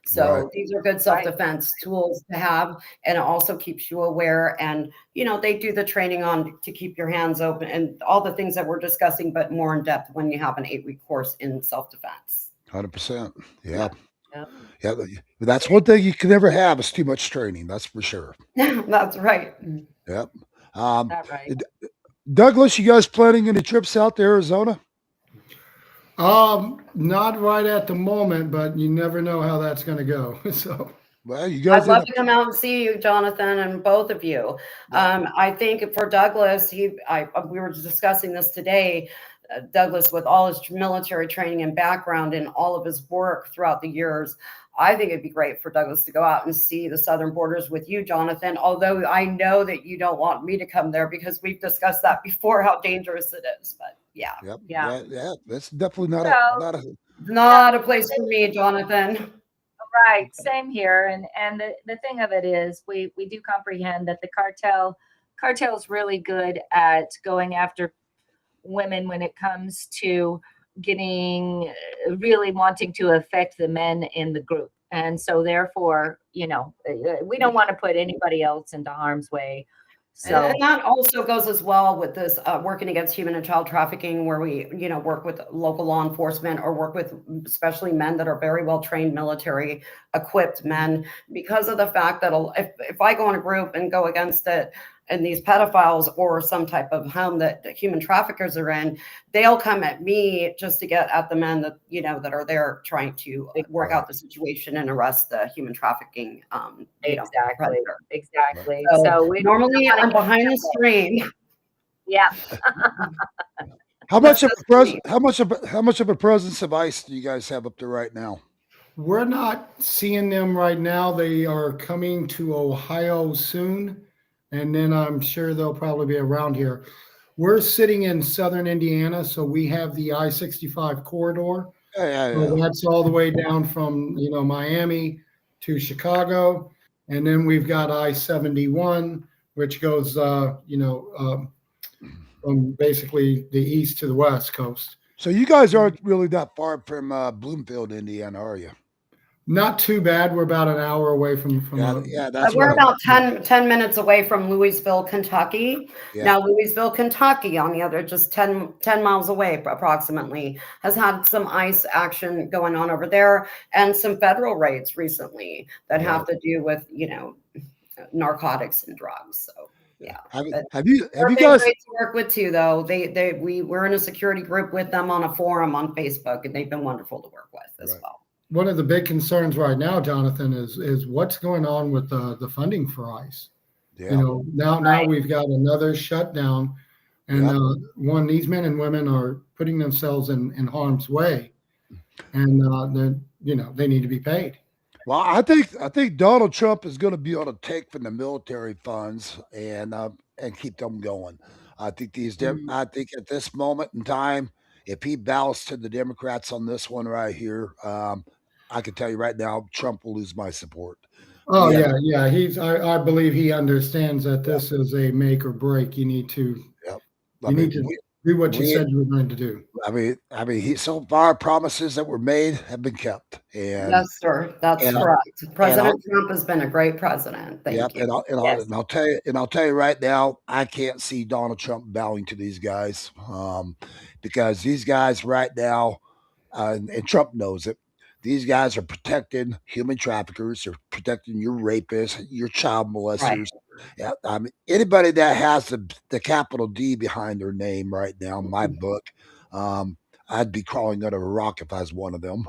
So Right. these are good self-defense tools to have, and it also keeps you aware. And they do the training on to keep your hands open and all the things that we're discussing, but more in depth when you have an 8-week course in self-defense. 100%. Yeah. Yep. Yeah. That's one thing you can never have is too much training. That's for sure. That's right. Yep. That right. Douglas, you guys planning any trips out to Arizona? Not right at the moment, but you never know how that's going to go. So, Well, you I'd guys love to come out and see you, Jonathan, and both of you. I think for Douglas, we were discussing this today. Douglas, with all his military training and background and all of his work throughout the years, I think it'd be great for Douglas to go out and see the southern borders with you, Jonathan. Although I know that you don't want me to come there because we've discussed that before, how dangerous it is. But yeah, Yep. Yeah. Yeah. That's definitely not So, not a place for me, Jonathan. right, same here. And the thing of it is, we do comprehend that the cartel's really good at going after women when it comes to getting really wanting to affect the men in the group. And so therefore, we don't want to put anybody else into harm's way. So and that also goes as well with this working against human and child trafficking, where we, work with local law enforcement or work with especially men that are very well trained, military equipped men, because of the fact that if I go in a group and go against it, and these pedophiles or some type of home that human traffickers are in, they'll come at me just to get at the men that, that are there trying to work out the situation and arrest the human trafficking. Exactly. So So we normally I'm behind the screen. Yeah. How much of a presence of ICE do you guys have up there right now? We're not seeing them right now. They are coming to Ohio soon, and then I'm sure they'll probably be around here. We're sitting in southern Indiana, so we have the I-65 corridor. So that's all the way down from Miami to Chicago, and then we've got I-71, which goes from basically the east to the west coast. So you guys aren't really that far from Bloomfield, Indiana, are you? Not too bad. We're about an hour away from that's we're right. about 10 minutes away from Louisville, Kentucky. Yeah. Now, Louisville, Kentucky, on the other, just 10 miles away approximately, has had some ICE action going on over there and some federal raids recently that have to do with, narcotics and drugs. So, yeah. Have you guys great to work with too, though? We're in a security group with them on a forum on Facebook, and they've been wonderful to work with as well. One of the big concerns right now, Jonathan, is what's going on with the funding for ICE. Yeah. Now we've got another shutdown, and these men and women are putting themselves in harm's way, and they need to be paid. Well, I think Donald Trump is going to be able to take from the military funds and keep them going. I think I think at this moment in time, if he bows to the Democrats on this one right here, I can tell you right now, Trump will lose my support. Oh yeah. I believe he understands that this is a make or break. You need to. Need to do what you said you were going to do. I mean, so far promises that were made have been kept. And yes, sir, that's correct. President Trump has been a great president. Thank you. And I'll tell you right now, I can't see Donald Trump bowing to these guys, because these guys right now, and Trump knows it. These guys are protecting human traffickers. They're protecting your rapists, your child molesters. Yeah, I mean, anybody that has the capital D behind their name right now, in my book, I'd be crawling under a rock if I was one of them.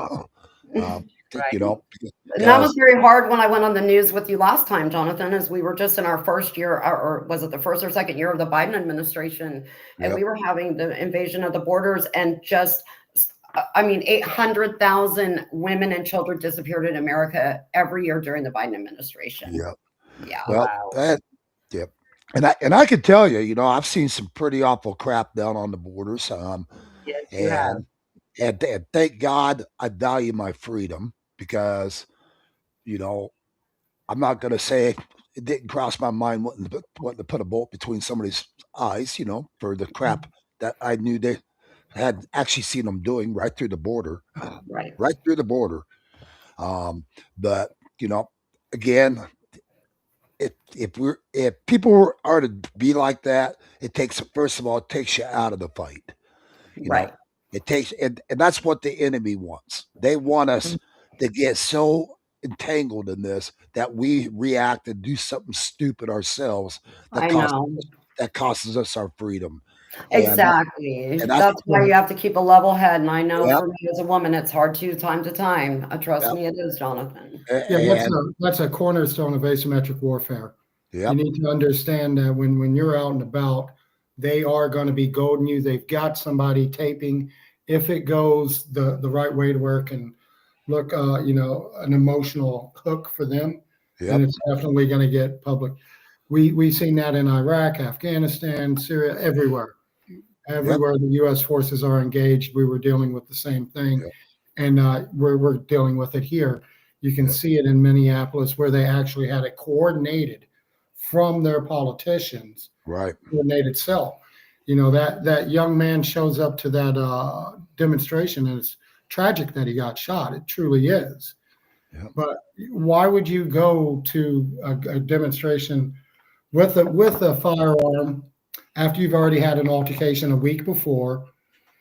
And that was very hard when I went on the news with you last time, Jonathan, as we were just in our first year, or was it the first or second year of the Biden administration, and we were having the invasion of the borders, and 800,000 women and children disappeared in America every year during the Biden administration. Yeah. Well, and I could tell you, I've seen some pretty awful crap down on the borders. Yes, you have. And thank God I value my freedom, because, I'm not going to say it didn't cross my mind wanting to put a bolt between somebody's eyes, for the crap that I knew they had actually seen them doing right through the border, right through the border. But again, if people are to be like that, first of all, it takes you out of the fight. It takes, and that's what the enemy wants. They want us to get so entangled in this that we react and do something stupid ourselves that costs us our freedom. Exactly. And that's why you have to keep a level head. And I know for me as a woman, it's hard time to time. Trust me, it is, Jonathan. That's a cornerstone of asymmetric warfare. You need to understand that when you're out and about, they are going to be goading you. They've got somebody taping. If it goes the right way to work and look, an emotional hook for them, then it's definitely going to get public. We've seen that in Iraq, Afghanistan, Syria, everywhere. Everywhere the U.S. forces are engaged, we were dealing with the same thing, and we're dealing with it here. You can see it in Minneapolis, where they actually had it coordinated from their politicians, coordinated cell. You know, that young man shows up to that demonstration, and it's tragic that he got shot. It truly is. Yep. But why would you go to a demonstration with a firearm after you've already had an altercation a week before,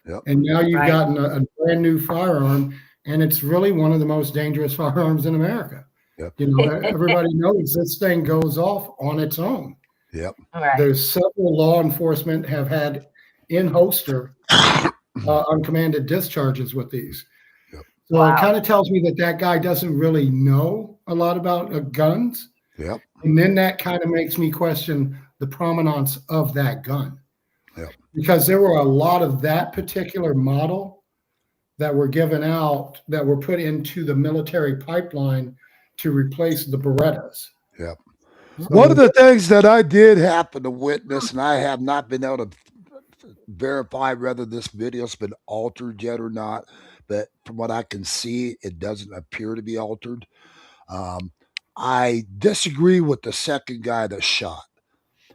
Yep. and now you've Right. gotten a brand new firearm, and it's really one of the most dangerous firearms in America. Yep. You know, everybody knows this thing goes off on its own. Yep. Right. There's several law enforcement have had in holster uncommanded discharges with these. Yep. So Wow. it kind of tells me that guy doesn't really know a lot about guns. Yep. And then that kind of makes me question the provenance of that gun. Yep. Because there were a lot of that particular model that were given out that were put into the military pipeline to replace the Berettas. Yep. So, One of the things that I did happen to witness, and I have not been able to verify whether this video's been altered yet or not, but from what I can see, it doesn't appear to be altered. I disagree with the second guy that shot.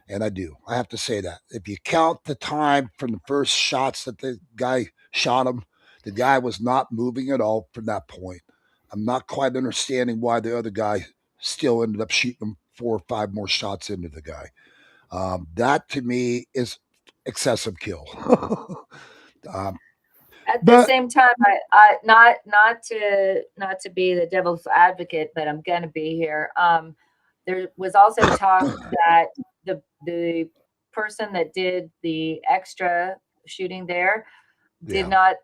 And I do. I have to say that. If you count the time from the first shots that the guy shot him, the guy was not moving at all from that point. I'm not quite understanding why the other guy still ended up shooting him 4 or 5 more shots into the guy. That to me is excessive kill. um, At the but same time, not to be the devil's advocate, but I'm going to be here. There was also talk that the person that did the extra shooting there did Yeah. not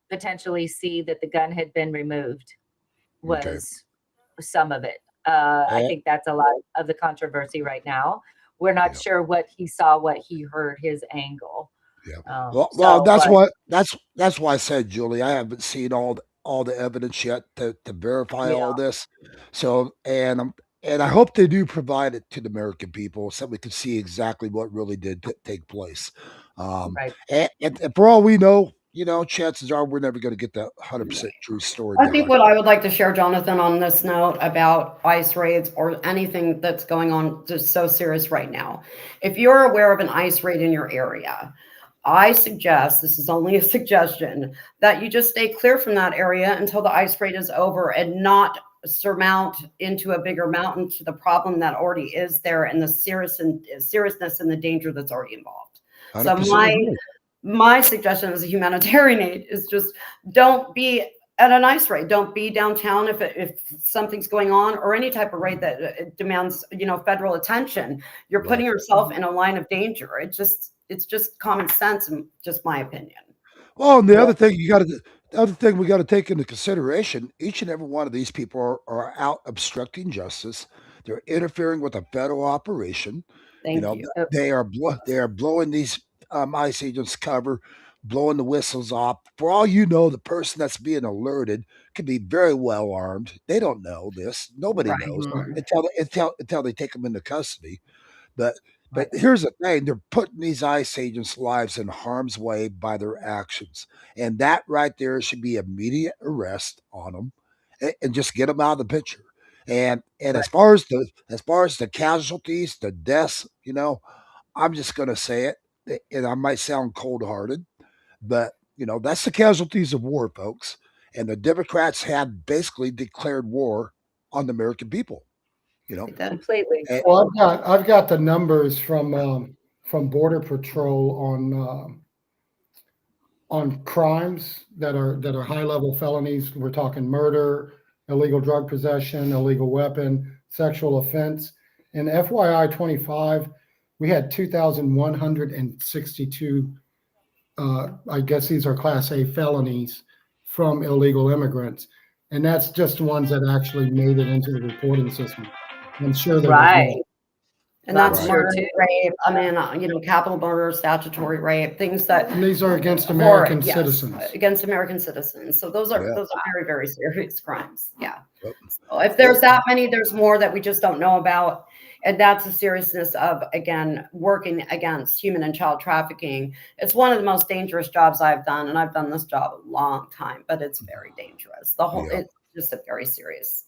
potentially see that the gun had been removed. Okay. Was some of it. I Eh, think that's a lot of the controversy right now. We're not yeah. sure what he saw, what he heard, his angle. Yeah. Well, So, that's but what that's why I said, Julie. I haven't seen all the evidence yet to verify yeah, all this. So, and I hope they do provide it to the American people so we can see exactly what really did take place. right. And for all we know, chances are we're never going to get that 100% true story I think behind what it. I would like to share, Jonathan, on this note about ICE raids or anything that's going on just so serious right now. If you're aware of an ICE raid in your area, I suggest, this is only a suggestion, that you just stay clear from that area until the ICE raid is over and not surmount into a bigger mountain to the problem that already is there and the seriousness and the danger that's already involved. So 100% agree. my suggestion as a humanitarian aid is just don't be at an ICE raid. Don't be downtown if something's going on or any type of raid that demands federal attention. You're putting Right. yourself in a line of danger. It's just common sense and just my opinion. Well, and the well, other thing the other thing we got to take into consideration, each and every one of these people are out obstructing justice. They're interfering with a federal operation. Thank you. They are blowing these ICE agents cover, blowing the whistles off. For all you know, the person that's being alerted could be very well armed. They don't know this. Nobody Right. knows right. until they take them into custody. But Right. here's the thing: they're putting these ICE agents' lives in harm's way by their actions, and that right there should be immediate arrest on them, and just get them out of the picture. And Right. as far as the casualties, the deaths, I'm just going to say it, and I might sound cold hearted, but that's the casualties of war, folks. And the Democrats have basically declared war on the American people. You know, They did. Completely. and, Well, I've got the numbers from Border Patrol on crimes that are high level felonies. We're talking murder, illegal drug possession, illegal weapon, sexual offense. In FYI 25, we had 2,162. I guess these are Class A felonies from illegal immigrants, and that's just ones that actually made it into the reporting system. I'm sure there was Right. more. And I'm that's sure murder, too. rape. I mean, capital murder, statutory rape, things that And these are against horrid, American yes, citizens. against American citizens. So those are yeah, very, very serious crimes. Yeah. yep, So if there's that many, there's more that we just don't know about. And that's the seriousness of, again, working against human and child trafficking. It's one of the most dangerous jobs I've done. And I've done this job a long time, but it's very dangerous. yeah. It's just a very serious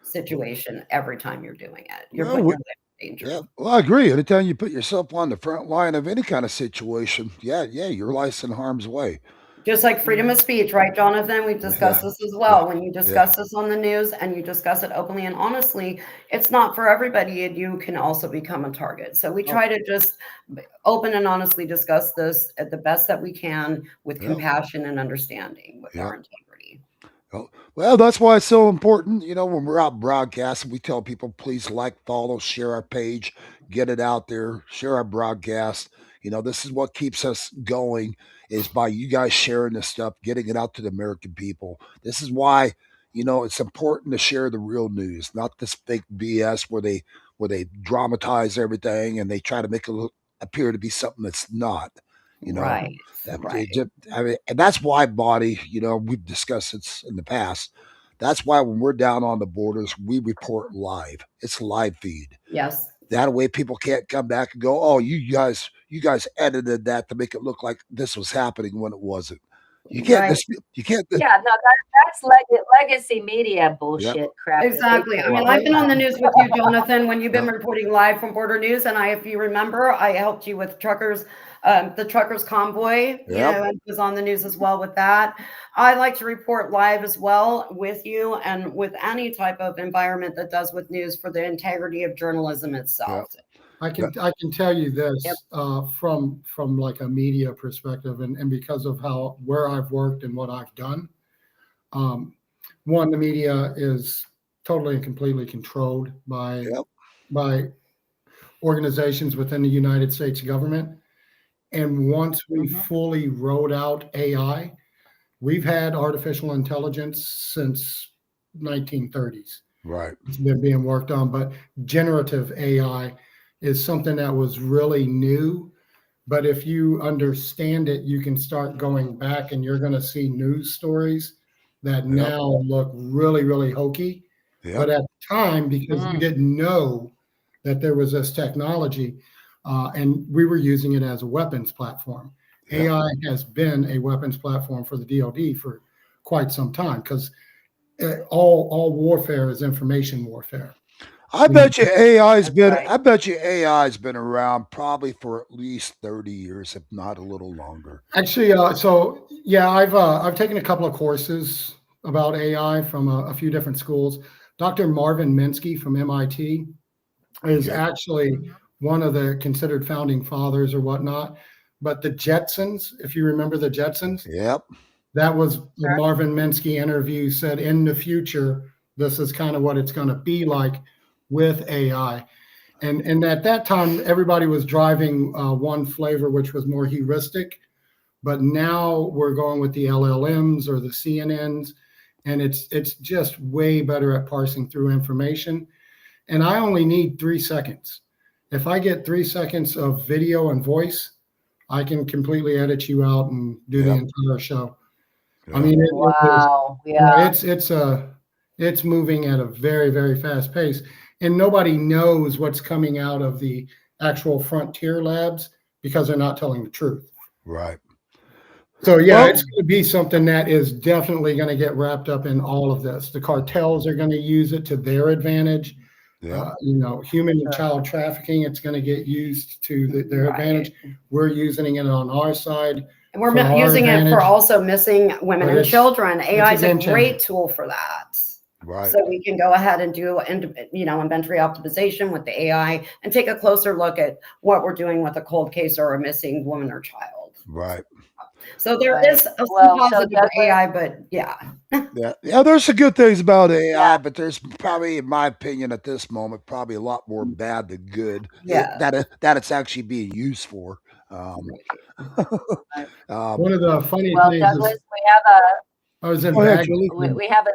situation every time you're doing it. You're Well, putting we, your life danger. Yeah, well, I agree. Anytime you put yourself on the front line of any kind of situation, yeah, your life's in harm's way. Just like freedom of speech, right, Jonathan? We've discussed Yeah, this as yeah, well. When you yeah, discuss this on the news and you discuss it openly and honestly, it's not for everybody, and you can also become a target. So we oh, try to just open and honestly discuss this at the best that we can with yeah, compassion and understanding with yeah. our integrity. Well, that's why it's so important. When we're out broadcasting, we tell people, please follow, share our page, get it out there, share our broadcast. This is what keeps us going is by you guys sharing this stuff, getting it out to the American people. This is why, it's important to share the real news, not this fake BS where they dramatize everything and they try to make it appear to be something that's not. You know, Right, It right. just, I mean, and that's why, body, we've discussed this in the past. That's why when we're down on the borders, we report live. It's live feed. Yes. That way, people can't come back and go, "Oh, you guys edited that to make it look like this was happening when it wasn't." You can't Right. dispute. You can't. Yeah, no, that's legacy media Yep. bullshit crap. that they Exactly. I pull mean, all I've the been on the time. news with you, Jonathan, when you've been Yep. reporting live from Border News, and if you remember, I helped you with the truckers convoy. Yep. And was on the news as well with that. I like to report live as well with you and with any type of environment that does with news for the integrity of journalism itself. Yep. I can tell you this Yep. from like a media perspective, and because of where I've worked and what I've done. One, the media is totally and completely controlled Yep. by organizations within the United States government. And once we fully rolled out AI, we've had artificial intelligence since 1930s. Right. It's been being worked on, but generative AI is something that was really new. But if you understand it, you can start going back and you're going to see news stories that Yep. now look really, really hokey. But Yep. at the time, because we didn't know that there was this technology, and we were using it as a weapons platform. Yep. AI has been a weapons platform for the DoD for quite some time because all warfare is information warfare. I You know, bet you AI's That's been. right. I bet you AI's been around probably for at least 30 years, if not a little longer. Actually, so yeah, I've taken a couple of courses about AI from a few different schools. Dr. Marvin Minsky from MIT is Okay. actually one of the considered founding fathers or whatnot. But the Jetsons, if you remember the Jetsons, Yep. that was the Marvin Minsky interview said in the future, this is kind of what it's going to be like with AI. And at that time, everybody was driving one flavor, which was more heuristic. But now we're going with the LLMs or the CNNs, and it's just way better at parsing through information. And I only need 3 seconds. If I get 3 seconds of video and voice, I can completely edit you out and do the Yep. entire show. I Yep. mean, Wow. yeah, Yeah. it's moving at a very, very fast pace, and nobody knows what's coming out of the actual frontier labs because they're not telling the truth. Right. So yeah, Well, it's going to be something that is definitely going to get wrapped up in all of this. The cartels are going to use it to their advantage. yep. Human and child trafficking, it's going to get used to their Right. advantage. We're using it on our side. And we're for our using it for advantage. also missing women But and it's children. AI is a a game great changer. tool for that. Right. So we can go ahead and do inventory optimization with the AI and take a closer look at what we're doing with a cold case or a missing woman or child. Right. So there Right. is some Well, so positive for Douglas, AI, but yeah. Yeah. Yeah. There's some good things about AI, yeah, but there's probably, in my opinion, at this moment, probably a lot more bad than good Yeah. that it's actually being used for. Um, right. One um, of the funny Well, things Douglas, is we have I was in go ahead, Baghdad. Julie. we have a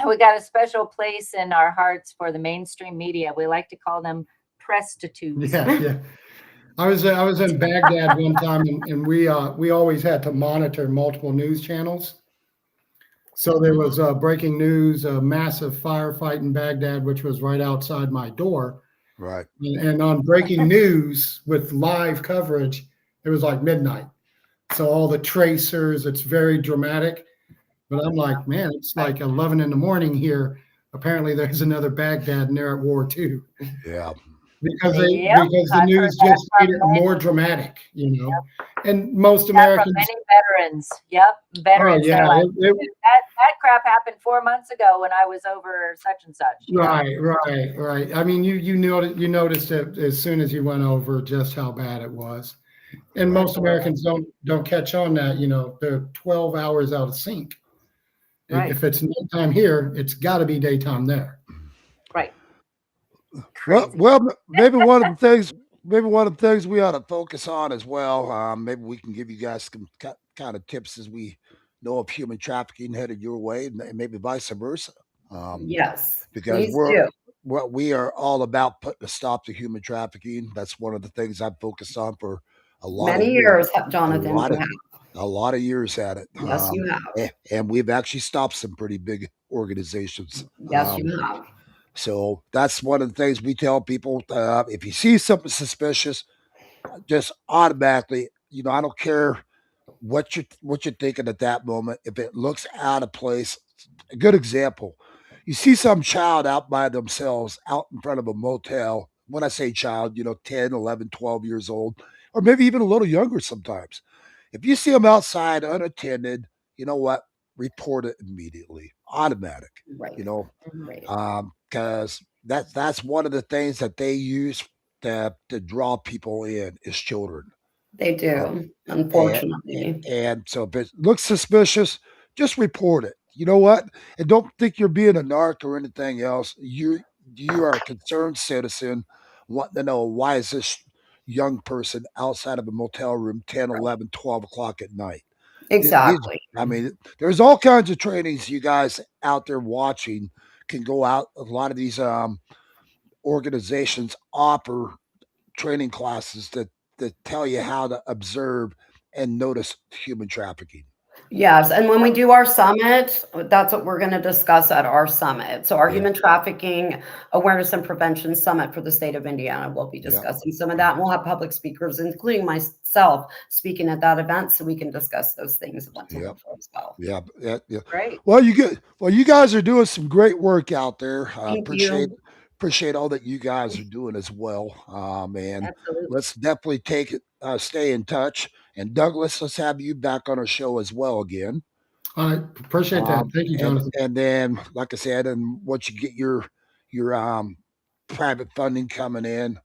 we got a special place in our hearts for the mainstream media. We like to call them prostitutes. Yeah. I was in Baghdad one time, and we always had to monitor multiple news channels. So there was breaking news, a massive firefight in Baghdad, which was right outside my door. Right. And on breaking news with live coverage, it was like midnight. So all the tracers, it's very dramatic. But I'm like, man, it's like 11 in the morning here. apparently there's another Baghdad and they're at war too. Yeah. Because Yep, because the I've heard news that just from made it many. more dramatic, and most That from Americans. many veterans. Yep, Oh veterans. yeah, They're like, that crap happened 4 months ago when I was over such and such. right. I mean, you noticed it as soon as you went over just how bad it was, and most Americans don't catch on that. They're 12 hours out of sync. Right. If it's nighttime here, it's got to be daytime there. Right. Well, maybe one of the things we ought to focus on as well. Maybe we can give you guys some kind of tips as we know of human trafficking headed your way, and maybe vice versa. Yes, Because please do. we are all about putting a stop to human trafficking. That's one of the things I've focused on for a lot of Many years. years, Jonathan, you have. A lot of years at it. Yes, you have. And we've actually stopped some pretty big organizations. Yes, you have. So that's one of the things we tell people. If you see something suspicious, just automatically, I don't care what you're thinking at that moment. If it looks out of place, a good example, you see some child out by themselves out in front of a motel. When I say child, 10, 11, 12 years old, or maybe even a little younger sometimes. If you see them outside unattended, you know what? Report it immediately, automatic. Right. Because that's one of the things that they use to draw people in is children. They do, unfortunately. And so if it looks suspicious, just report it. You know what? And don't think you're being a narc or anything else. You are a concerned citizen wanting to know why is this young person outside of a motel room 10, 11, 12 o'clock at night. Exactly. I mean, there's all kinds of trainings you guys out there watching can go out. A lot of these organizations offer training classes that tell you how to observe and notice human trafficking. Yes, and when we do our summit, that's what we're going to discuss at our summit. So our Yeah. Human Trafficking Awareness and Prevention Summit for the state of Indiana, we'll be discussing some of that. And we'll have public speakers, including myself, speaking at that event, so we can discuss those things once as well. Yeah. Great. Well, you guys are doing some great work out there. Thank you. Appreciate all that you guys are doing as well. And Absolutely. let's definitely stay in touch. And Douglas, let's have you back on our show as well again. I appreciate that. Thank you, Jonathan. And then, like I said, and once you get your private funding coming in,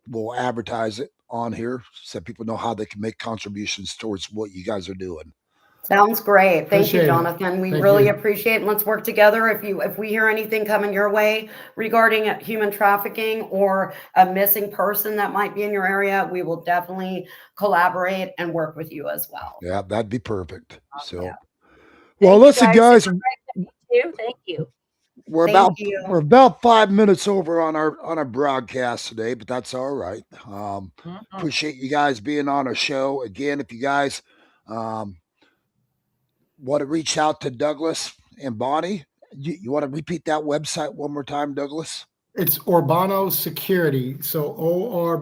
we'll advertise it on here so people know how they can make contributions towards what you guys are doing. Sounds great. Thank you, Appreciate it. Jonathan. We Thank really you. appreciate it. And let's work together. If we hear anything coming your way regarding human trafficking or a missing person that might be in your area, we will definitely collaborate and work with you as well. Yeah, that'd be perfect. So, Yeah. well, listen, guys, Thank you. we're Thank you. about 5 minutes over on our broadcast today, but that's all right. Appreciate you guys being on our show again. If you guys want to reach out to Douglas and Bonnie, you want to repeat that website one more time, Douglas? It's Orbano Security, so ORBONA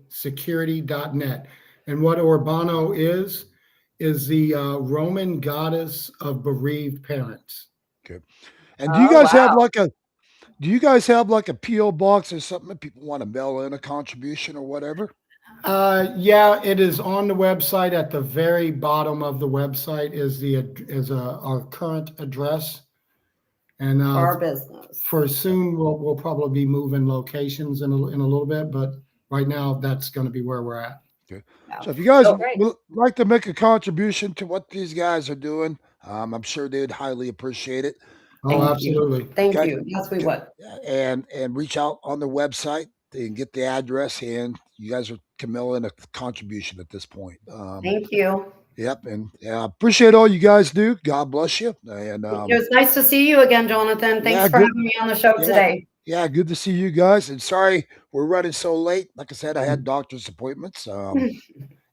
security.net. And what Orbano is the Roman goddess of bereaved parents. Okay. And do you guys have like a PO box or something that people want to mail in a contribution or whatever? Yeah, it is on the website. At the very bottom of the website is our current address, and Our business. for soon we'll probably be moving locations in a little bit, but right now that's going to be where we're at. Okay. Yeah. So if you guys great. would like to make a contribution to what these guys are doing, I'm sure they'd highly appreciate it. Oh, absolutely. Thank Okay. you. Yes, we would. And reach out on their website and get the address, and you guys can mail in a contribution at this point. Thank you. Yep, and appreciate all you guys do. God bless you. And It was nice to see you again, Jonathan. Thanks yeah, for good- having me on the show today. Yeah, good to see you guys. And sorry we're running so late. Like I said, I had doctor's appointments.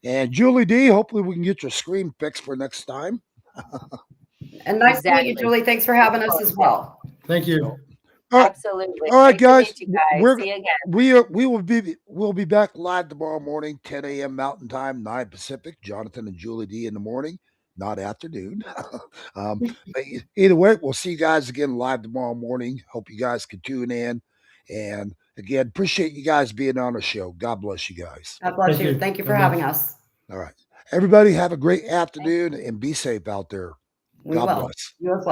And Julie D, hopefully we can get your screen fixed for next time. And nice to meet you, Exactly. Julie. Thanks for having us as well. Thank you. All right. Absolutely. All right, Great to guys. meet you guys. We're- See you again. We'll be back live tomorrow morning, 10 a.m. Mountain Time, 9 Pacific. Jonathan and Julie D in the morning. not afternoon. But either way, we'll see you guys again live tomorrow morning. Hope you guys can tune in. And again, appreciate you guys being on the show. God bless you guys. God bless Thank you. you. Thank you God for bless. having us. All right. Everybody have a great afternoon and be safe out there. We God will. bless. You as well.